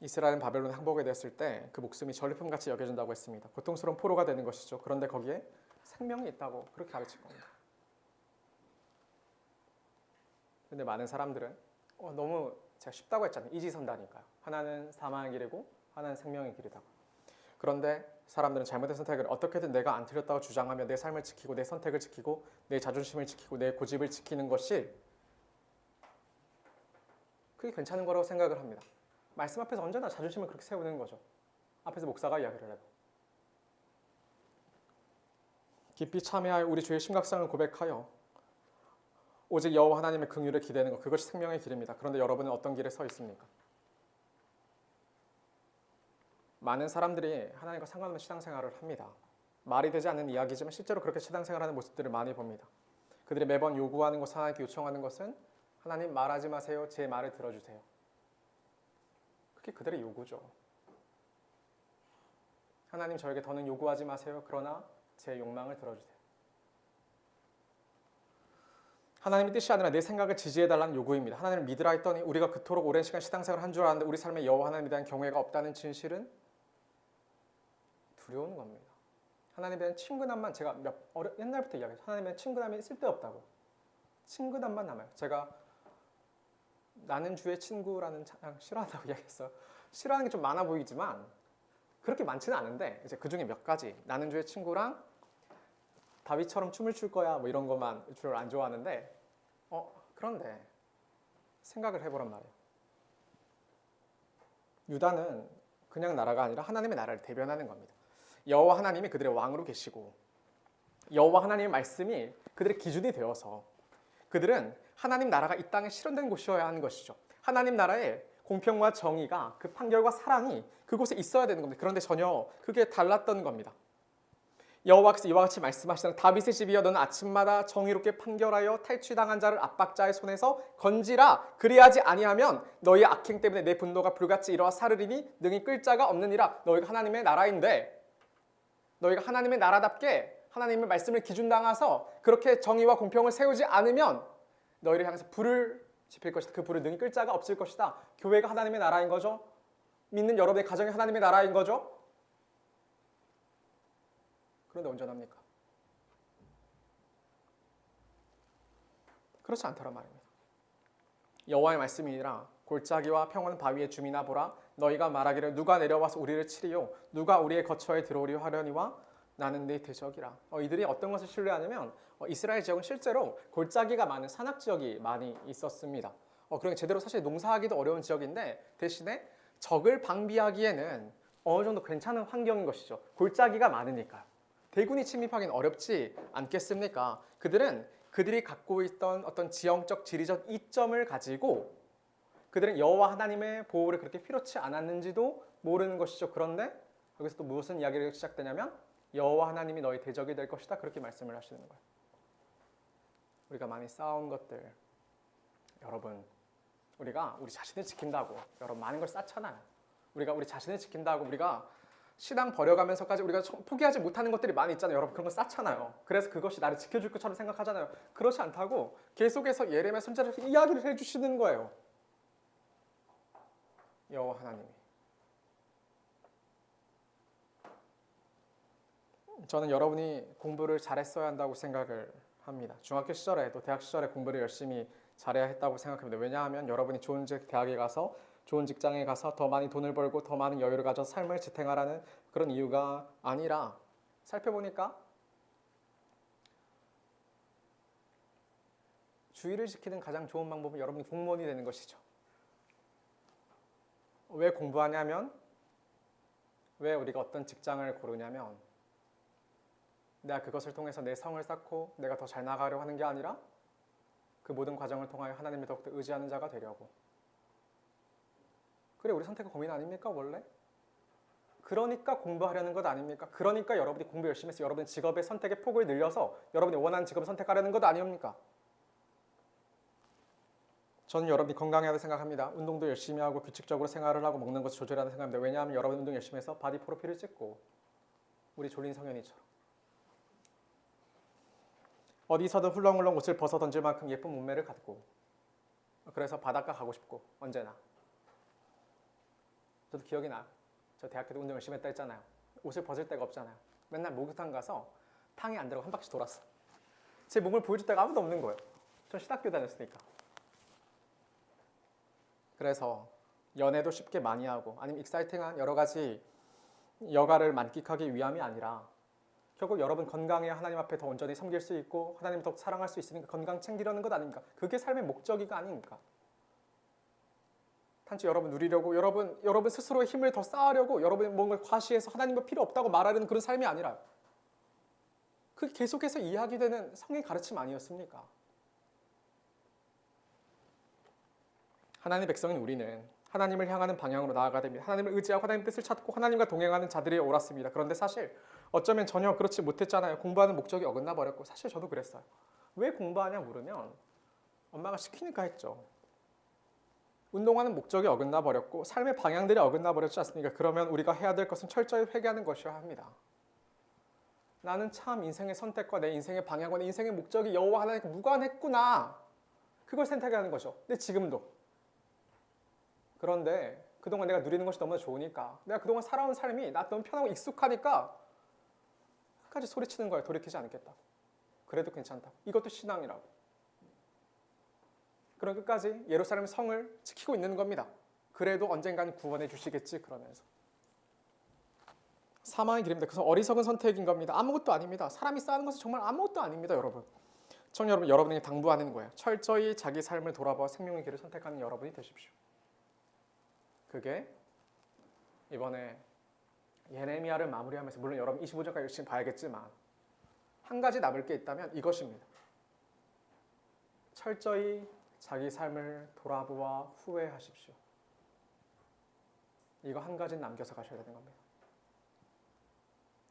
이스라엘은 바벨론에 항복이 됐을 때 그 목숨이 전리품같이 여겨진다고 했습니다. 고통스러운 포로가 되는 것이죠. 그런데 거기에 생명이 있다고 그렇게 가르친 겁니다. 근데 많은 사람들은 너무 제가 쉽다고 했잖아요. 이지선다니까요. 하나는 사망의 길이고 하나는 생명의 길이다. 그런데 사람들은 잘못된 선택을 어떻게든 내가 안 틀렸다고 주장하며 내 삶을 지키고 내 선택을 지키고 내 자존심을 지키고 내 고집을 지키는 것이 그게 괜찮은 거라고 생각을 합니다. 말씀 앞에서 언제나 자존심을 그렇게 세우는 거죠. 앞에서 목사가 이야기를 해도. 깊이 참회하여 우리 주의 심각성을 고백하여 오직 여호와 하나님의 긍휼을 기대는 것, 그것이 생명의 길입니다. 그런데 여러분은 어떤 길에 서 있습니까? 많은 사람들이 하나님과 상관없는 신앙생활을 합니다. 말이 되지 않는 이야기지만 실제로 그렇게 신앙생활하는 모습들을 많이 봅니다. 그들이 매번 요구하는 것, 하나님께 요청하는 것은 하나님 말하지 마세요. 제 말을 들어주세요. 그게 그들의 요구죠. 하나님 저에게 더는 요구하지 마세요. 그러나 제 욕망을 들어주세요. 하나님의 뜻이 아니라 내 생각을 지지해달라는 요구입니다. 하나님을 믿으라 했더니 우리가 그토록 오랜 시간 신앙생활을 한 줄 알았는데 우리 삶에 여호와 하나님에 대한 경외가 없다는 진실은 두려운 겁니다. 하나님에 대한 친근함만 제가 옛날부터 이야기해요. 하나님에 대한 친근함이 쓸데없다고. 친근함만 남아요. 제가 나는 주의 친구라는 찬양 싫어한다고 이야기했어요. 싫어하는 게 좀 많아 보이지만 그렇게 많지는 않은데 이제 그 중에 몇 가지 나는 주의 친구랑 다윗처럼 춤을 출 거야 뭐 이런 것만 주로 안 좋아하는데 그런데 생각을 해보란 말이에요. 유다는 그냥 나라가 아니라 하나님의 나라를 대변하는 겁니다. 여호와 하나님이 그들의 왕으로 계시고 여호와 하나님의 말씀이 그들의 기준이 되어서 그들은 하나님 나라가 이 땅에 실현된 곳이어야 하는 것이죠. 하나님 나라의 공평과 정의가 그 판결과 사랑이 그곳에 있어야 되는 겁니다. 그런데 전혀 그게 달랐던 겁니다. 여호와께서 이와 같이 말씀하시는 다윗의 집이여 너는 아침마다 정의롭게 판결하여 탈취당한 자를 압박자의 손에서 건지라. 그리하지 아니하면 너희 악행 때문에 내 분노가 불같이 일어나 사르리니 능히 끌 자가 없느니라. 너희가 하나님의 나라인데 너희가 하나님의 나라답게 하나님의 말씀을 기준 당해서 그렇게 정의와 공평을 세우지 않으면 너희를 향해서 불을 지필 것이다. 그 불을 능히 끌 자가 없을 것이다. 교회가 하나님의 나라인 거죠. 믿는 여러분의 가정이 하나님의 나라인 거죠. 그런데 온전합니까? 그렇지 않다란 말입니다. 여호와의 말씀이니라 골짜기와 평원 바위의 주민아 보라 너희가 말하기를 누가 내려와서 우리를 치리요 누가 우리의 거처에 들어오려 하려니와 나는 네 대적이라. 이들이 어떤 것을 신뢰하냐면 이스라엘 지역은 실제로 골짜기가 많은 산악 지역이 많이 있었습니다. 그러니 제대로 사실 농사하기도 어려운 지역인데 대신에 적을 방비하기에는 어느 정도 괜찮은 환경인 것이죠. 골짜기가 많으니까요. 대군이 침입하기는 어렵지 않겠습니까? 그들은 그들이 갖고 있던 어떤 지형적, 지리적 이점을 가지고 그들은 여호와 하나님의 보호를 그렇게 필요치 않았는지도 모르는 것이죠. 그런데 여기서 또 무슨 이야기가 시작되냐면 여호와 하나님이 너희 대적이 될 것이다. 그렇게 말씀을 하시는 거예요. 우리가 많이 쌓아온 것들 여러분 우리가 우리 자신을 지킨다고 여러분 많은 걸 쌓잖아요. 우리가 우리 자신을 지킨다고 우리가 신앙 버려가면서까지 우리가 포기하지 못하는 것들이 많이 있잖아요. 여러분 그런 거 쌓잖아요. 그래서 그것이 나를 지켜줄 것처럼 생각하잖아요. 그렇지 않다고 계속해서 예레미야 선지자를 이야기를 해주시는 거예요. 여호와 하나님이. 저는 여러분이 공부를 잘했어야 한다고 생각을 합니다. 중학교 시절에 또 대학 시절에 공부를 열심히 잘해야 했다고 생각합니다. 왜냐하면 여러분이 좋은 대학에 가서 좋은 직장에 가서 더 많이 돈을 벌고 더 많은 여유를 가져 삶을 지탱하라는 그런 이유가 아니라 살펴보니까 주의를 지키는 가장 좋은 방법은 여러분이 공무원이 되는 것이죠. 왜 공부하냐면 왜 우리가 어떤 직장을 고르냐면 내가 그것을 통해서 내 성을 쌓고 내가 더 잘 나가려고 하는 게 아니라 그 모든 과정을 통하여 하나님을 더욱더 의지하는 자가 되려고. 그래 우리 선택은 고민 아닙니까 원래? 그러니까 공부하려는 것 아닙니까? 그러니까 여러분이 공부 열심히 해서 여러분의 직업의 선택의 폭을 늘려서 여러분이 원하는 직업을 선택하려는 것 아닙니까? 저는 여러분이 건강해야 생각합니다. 운동도 열심히 하고 규칙적으로 생활을 하고 먹는 것을 조절하는 생각합니다. 왜냐하면 여러분 운동 열심히 해서 바디 프로필을 찍고 우리 졸린 성현이처럼 어디서든 훌렁훌렁 옷을 벗어 던질 만큼 예쁜 몸매를 갖고 그래서 바닷가 가고 싶고 언제나 저도 기억이 나요. 저 대학교 때 운동 열심히 했다 했잖아요. 옷을 벗을 데가 없잖아요. 맨날 목욕탕 가서 탕에 안 들어가고 한 바퀴 돌았어. 제 몸을 보여줄 데가 아무도 없는 거예요. 전 신학교 다녔으니까. 그래서 연애도 쉽게 많이 하고 아니면 익사이팅한 여러 가지 여가를 만끽하기 위함이 아니라 결국 여러분 건강해야 하나님 앞에 더 온전히 섬길 수 있고 하나님을 더 사랑할 수 있으니까 건강 챙기려는 것 아닙니까? 그게 삶의 목적이가 아닙니까? 단지 여러분 누리려고 여러분 스스로의 힘을 더 쌓으려고 여러분이 뭔가 과시해서 하나님과 필요 없다고 말하려는 그런 삶이 아니라 그게 계속해서 이야기되는 성의 가르침 아니었습니까? 하나님의 백성인 우리는 하나님을 향하는 방향으로 나아가야 됩니다. 하나님을 의지하고 하나님의 뜻을 찾고 하나님과 동행하는 자들이 옳았습니다. 그런데 사실 어쩌면 전혀 그렇지 못했잖아요. 공부하는 목적이 어긋나 버렸고 사실 저도 그랬어요. 왜 공부하냐 물으면 엄마가 시키니까 했죠. 운동하는 목적이 어긋나 버렸고 삶의 방향들이 어긋나 버렸지 않습니까? 그러면 우리가 해야 될 것은 철저히 회개하는 것이어야 합니다. 나는 참 인생의 선택과 내 인생의 방향과 내 인생의 목적이 여호와 하나님과 무관했구나. 그걸 선택하는 거죠. 근데 지금도. 그런데 그동안 내가 누리는 것이 너무나 좋으니까 내가 그동안 살아온 삶이 나 너무 편하고 익숙하니까 끝까지 소리치는 거예요. 돌이키지 않겠다. 그래도 괜찮다. 이것도 신앙이라고. 그럼 끝까지 예루살렘 성을 지키고 있는 겁니다. 그래도 언젠가는 구원해 주시겠지 그러면서. 사망의 길입니다. 그래서 어리석은 선택인 겁니다. 아무것도 아닙니다. 사람이 쌓는 것은 정말 아무것도 아닙니다. 여러분. 청년 여러분, 여러분에게 당부하는 거예요. 철저히 자기 삶을 돌아봐 생명의 길을 선택하는 여러분이 되십시오. 그게 이번에 예레미야를 마무리하면서 물론 여러분 25절까지 열심히 봐야겠지만 한 가지 남을 게 있다면 이것입니다. 철저히 자기 삶을 돌아보아 후회하십시오. 이거 한 가지 남겨서 가셔야 되는 겁니다.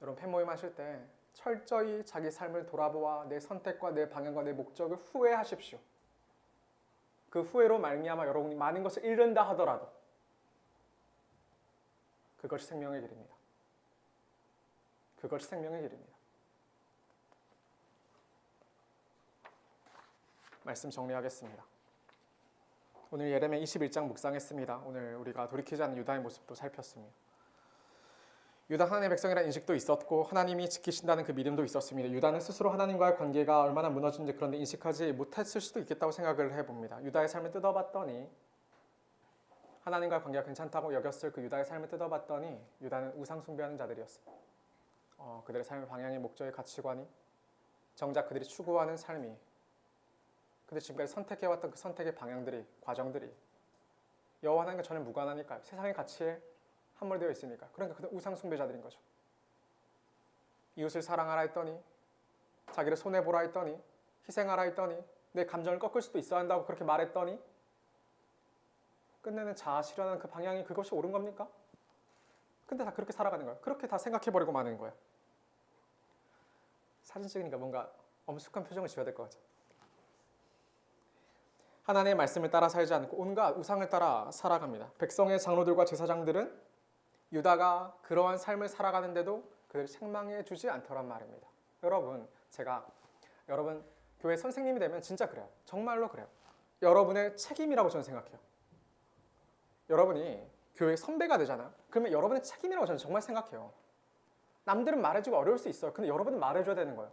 여러분 팬모임 하실 때 철저히 자기 삶을 돌아보아 내 선택과 내 방향과 내 목적을 후회하십시오. 그 후회로 말미암아 여러분이 많은 것을 잃는다 하더라도 그것이 생명의 길입니다. 그것이 생명의 길입니다. 말씀 정리하겠습니다. 오늘 예레미야 21장 묵상했습니다. 오늘 우리가 돌이키지 않는 유다의 모습도 살폈습니다. 유다 하나님의 백성이라는 인식도 있었고 하나님이 지키신다는 그 믿음도 있었습니다. 유다는 스스로 하나님과의 관계가 얼마나 무너진지 그런데 인식하지 못했을 수도 있겠다고 생각을 해봅니다. 유다의 삶을 뜯어봤더니 하나님과의 관계가 괜찮다고 여겼을 그 유다의 삶을 뜯어봤더니 유다는 우상 숭배하는 자들이었어요. 그들의 삶의 방향의 목적의 가치관이 정작 그들이 추구하는 삶이 근데 지금까지 선택해왔던 그 선택의 방향들이 과정들이 여호와 하나님과 전혀 무관하니까요. 세상의 가치에 함몰되어 있으니까. 그러니까 그들 우상 숭배자들인 거죠. 이웃을 사랑하라 했더니 자기를 손해보라 했더니 희생하라 했더니 내 감정을 꺾을 수도 있어야 한다고 그렇게 말했더니 끝내는 자아 실현하는 그 방향이 그것이 옳은 겁니까? 근데 다 그렇게 살아가는 거예요. 그렇게 다 생각해버리고 마는 거예요. 사진 찍으니까 뭔가 엄숙한 표정을 지어야 될 것 같아요. 하나님의 말씀을 따라 살지 않고 온갖 우상을 따라 살아갑니다. 백성의 장로들과 제사장들은 유다가 그러한 삶을 살아가는데도 그들을 책망해 주지 않더란 말입니다. 여러분 교회 선생님이 되면 진짜 그래요. 정말로 그래요. 여러분의 책임이라고 저는 생각해요. 여러분이 교회 선배가 되잖아요. 그러면 여러분의 책임이라고 저는 정말 생각해요. 남들은 말해주고 어려울 수 있어요. 근데 여러분은 말해줘야 되는 거예요.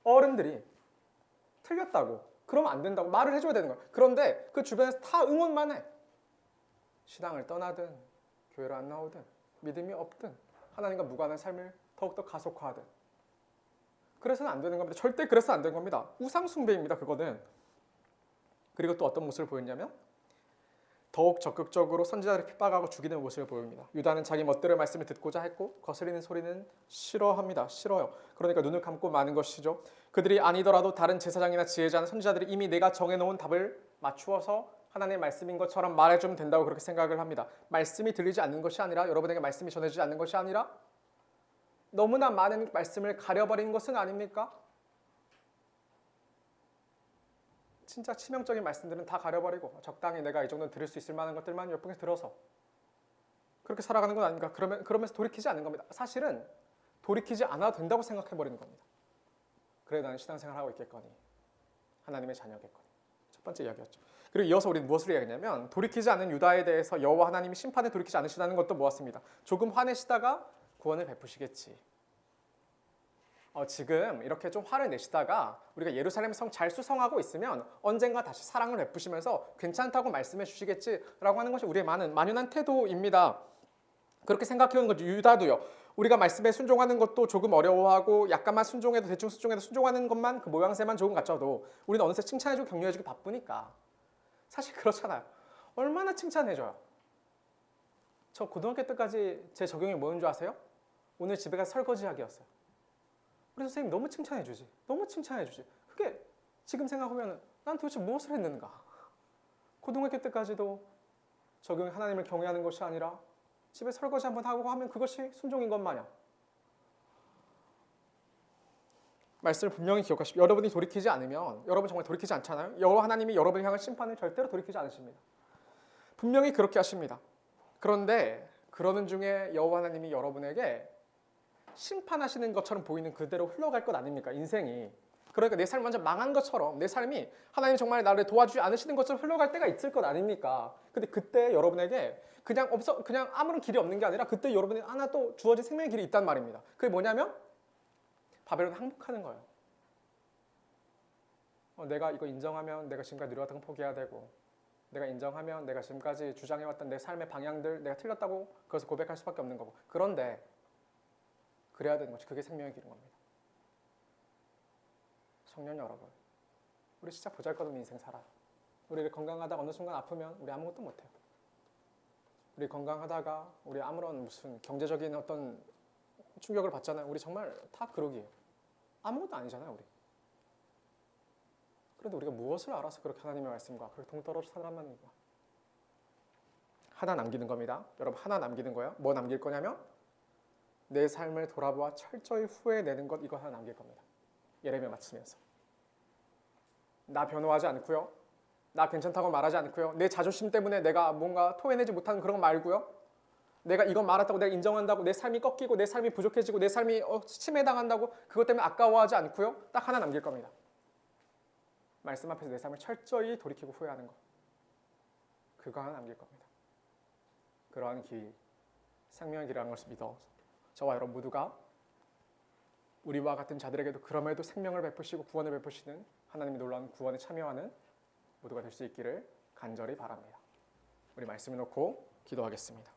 어른들이 틀렸다고 그러면 안 된다고 말을 해줘야 되는 거예요. 그런데 그 주변에서 다 응원만 해. 신앙을 떠나든 교회를 안 나오든 믿음이 없든 하나님과 무관한 삶을 더욱더 가속화하든 그래서는 안 되는 겁니다. 절대 그래서는 안 되는 겁니다. 우상 숭배입니다. 그거는. 그리고 또 어떤 모습을 보였냐면 더욱 적극적으로 선지자들을 핍박하고 죽이는 모습을 보입니다. 유다는 자기 멋대로의 말씀을 듣고자 했고 거스리는 소리는 싫어합니다. 싫어요. 그러니까 눈을 감고 마는 것이죠. 그들이 아니더라도 다른 제사장이나 지혜자는 선지자들이 이미 내가 정해놓은 답을 맞추어서 하나님의 말씀인 것처럼 말해주면 된다고 그렇게 생각을 합니다. 말씀이 들리지 않는 것이 아니라 여러분에게 말씀이 전해지지 않는 것이 아니라 너무나 많은 말씀을 가려버린 것은 아닙니까? 진짜 치명적인 말씀들은 다 가려버리고 적당히 내가 이 정도는 들을 수 있을 만한 것들만 몇 분에 들어서 그렇게 살아가는 건 아닌가? 그러면서 돌이키지 않는 겁니다. 사실은 돌이키지 않아도 된다고 생각해버리는 겁니다. 그래 나는 신앙생활을 하고 있겠거니 하나님의 자녀겠거니 첫 번째 이야기였죠. 그리고 이어서 우리는 무엇을 이야기하냐면 돌이키지 않은 유다에 대해서 여호와 하나님이 심판에 돌이키지 않으시다는 것도 모았습니다. 조금 화내시다가 구원을 베푸시겠지. 지금 이렇게 좀 화를 내시다가 우리가 예루살렘 성 잘 수성하고 있으면 언젠가 다시 사랑을 베푸시면서 괜찮다고 말씀해 주시겠지라고 하는 것이 우리의 만연한 태도입니다. 그렇게 생각해오는 거죠. 유다도요. 우리가 말씀에 순종하는 것도 조금 어려워하고 약간만 순종해도 대충 순종해도 순종하는 것만 그 모양새만 조금 갖춰도 우리는 어느새 칭찬해주고 격려해주기 바쁘니까. 사실 그렇잖아요. 얼마나 칭찬해줘요. 저 고등학교 때까지 제 적용이 뭐였는 줄 아세요? 오늘 집에 가서 설거지하기였어요. 우리 선생님 너무 칭찬해주지. 너무 칭찬해주지. 그게 지금 생각하면 난 도대체 무엇을 했는가? 고등학교 때까지도 적용이 하나님을 경외하는 것이 아니라 집에 설거지 한번 하고 하면 그것이 순종인 것 마냥. 말씀을 분명히 기억하십시오. 여러분이 돌이키지 않으면 여러분 정말 돌이키지 않잖아요. 여호와 하나님이 여러분을 향한 심판을 절대로 돌이키지 않으십니다. 분명히 그렇게 하십니다. 그런데 그러는 중에 여호와 하나님이 여러분에게 심판하시는 것처럼 보이는 그대로 흘러갈 것 아닙니까? 인생이. 그러니까 내 삶이 완전 망한 것처럼 내 삶이 하나님이 정말 나를 도와주지 않으시는 것처럼 흘러갈 때가 있을 것 아닙니까? 근데 그때 여러분에게 그냥 아무런 길이 없는 게 아니라 그때 여러분에게 하나 또 주어진 생명의 길이 있단 말입니다. 그게 뭐냐면 바벨론을 항복하는 거예요. 내가 이거 인정하면 내가 지금까지 누려왔던 건 포기해야 되고, 내가 인정하면 내가 지금까지 주장해왔던 내 삶의 방향들 내가 틀렸다고 그것을 고백할 수밖에 없는 거고. 그런데 그래야 되는 거지. 그게 생명의 길인 겁니다. 청년 여러분, 우리 진짜 보잘것없는 인생 살아요. 우리 건강하다가 어느 순간 아프면 우리 아무것도 못해요. 우리 건강하다가 우리 아무런 무슨 경제적인 어떤 충격을 받잖아요. 우리 정말 다 그러기예요. 아무것도 아니잖아요, 우리. 그런데 우리가 무엇을 알아서 그렇게 하나님의 말씀과 그렇게 동떨어져 살아남는가? 하나 남기는 겁니다. 여러분, 하나 남기는 거예요. 뭐 남길 거냐면 내 삶을 돌아보아 철저히 후회내는 것, 이거 하나 남길 겁니다. 예레미야 마치면서. 나 변호하지 않고요. 나 괜찮다고 말하지 않고요. 내 자존심 때문에 내가 뭔가 토해내지 못하는 그런 거 말고요. 내가 이건 말았다고 내가 인정한다고 내 삶이 꺾이고 내 삶이 부족해지고 내 삶이 침해당한다고 그것 때문에 아까워하지 않고요. 딱 하나 남길 겁니다. 말씀 앞에서 내 삶을 철저히 돌이키고 후회하는 것. 그거 하나 남길 겁니다. 그러한 길, 생명의 길이라는 것을 믿어 저와 여러분 모두가 우리와 같은 자들에게도 그럼에도 생명을 베푸시고 구원을 베푸시는 하나님의 놀라운 구원에 참여하는 모두가 될 수 있기를 간절히 바랍니다. 우리 말씀을 놓고 기도하겠습니다.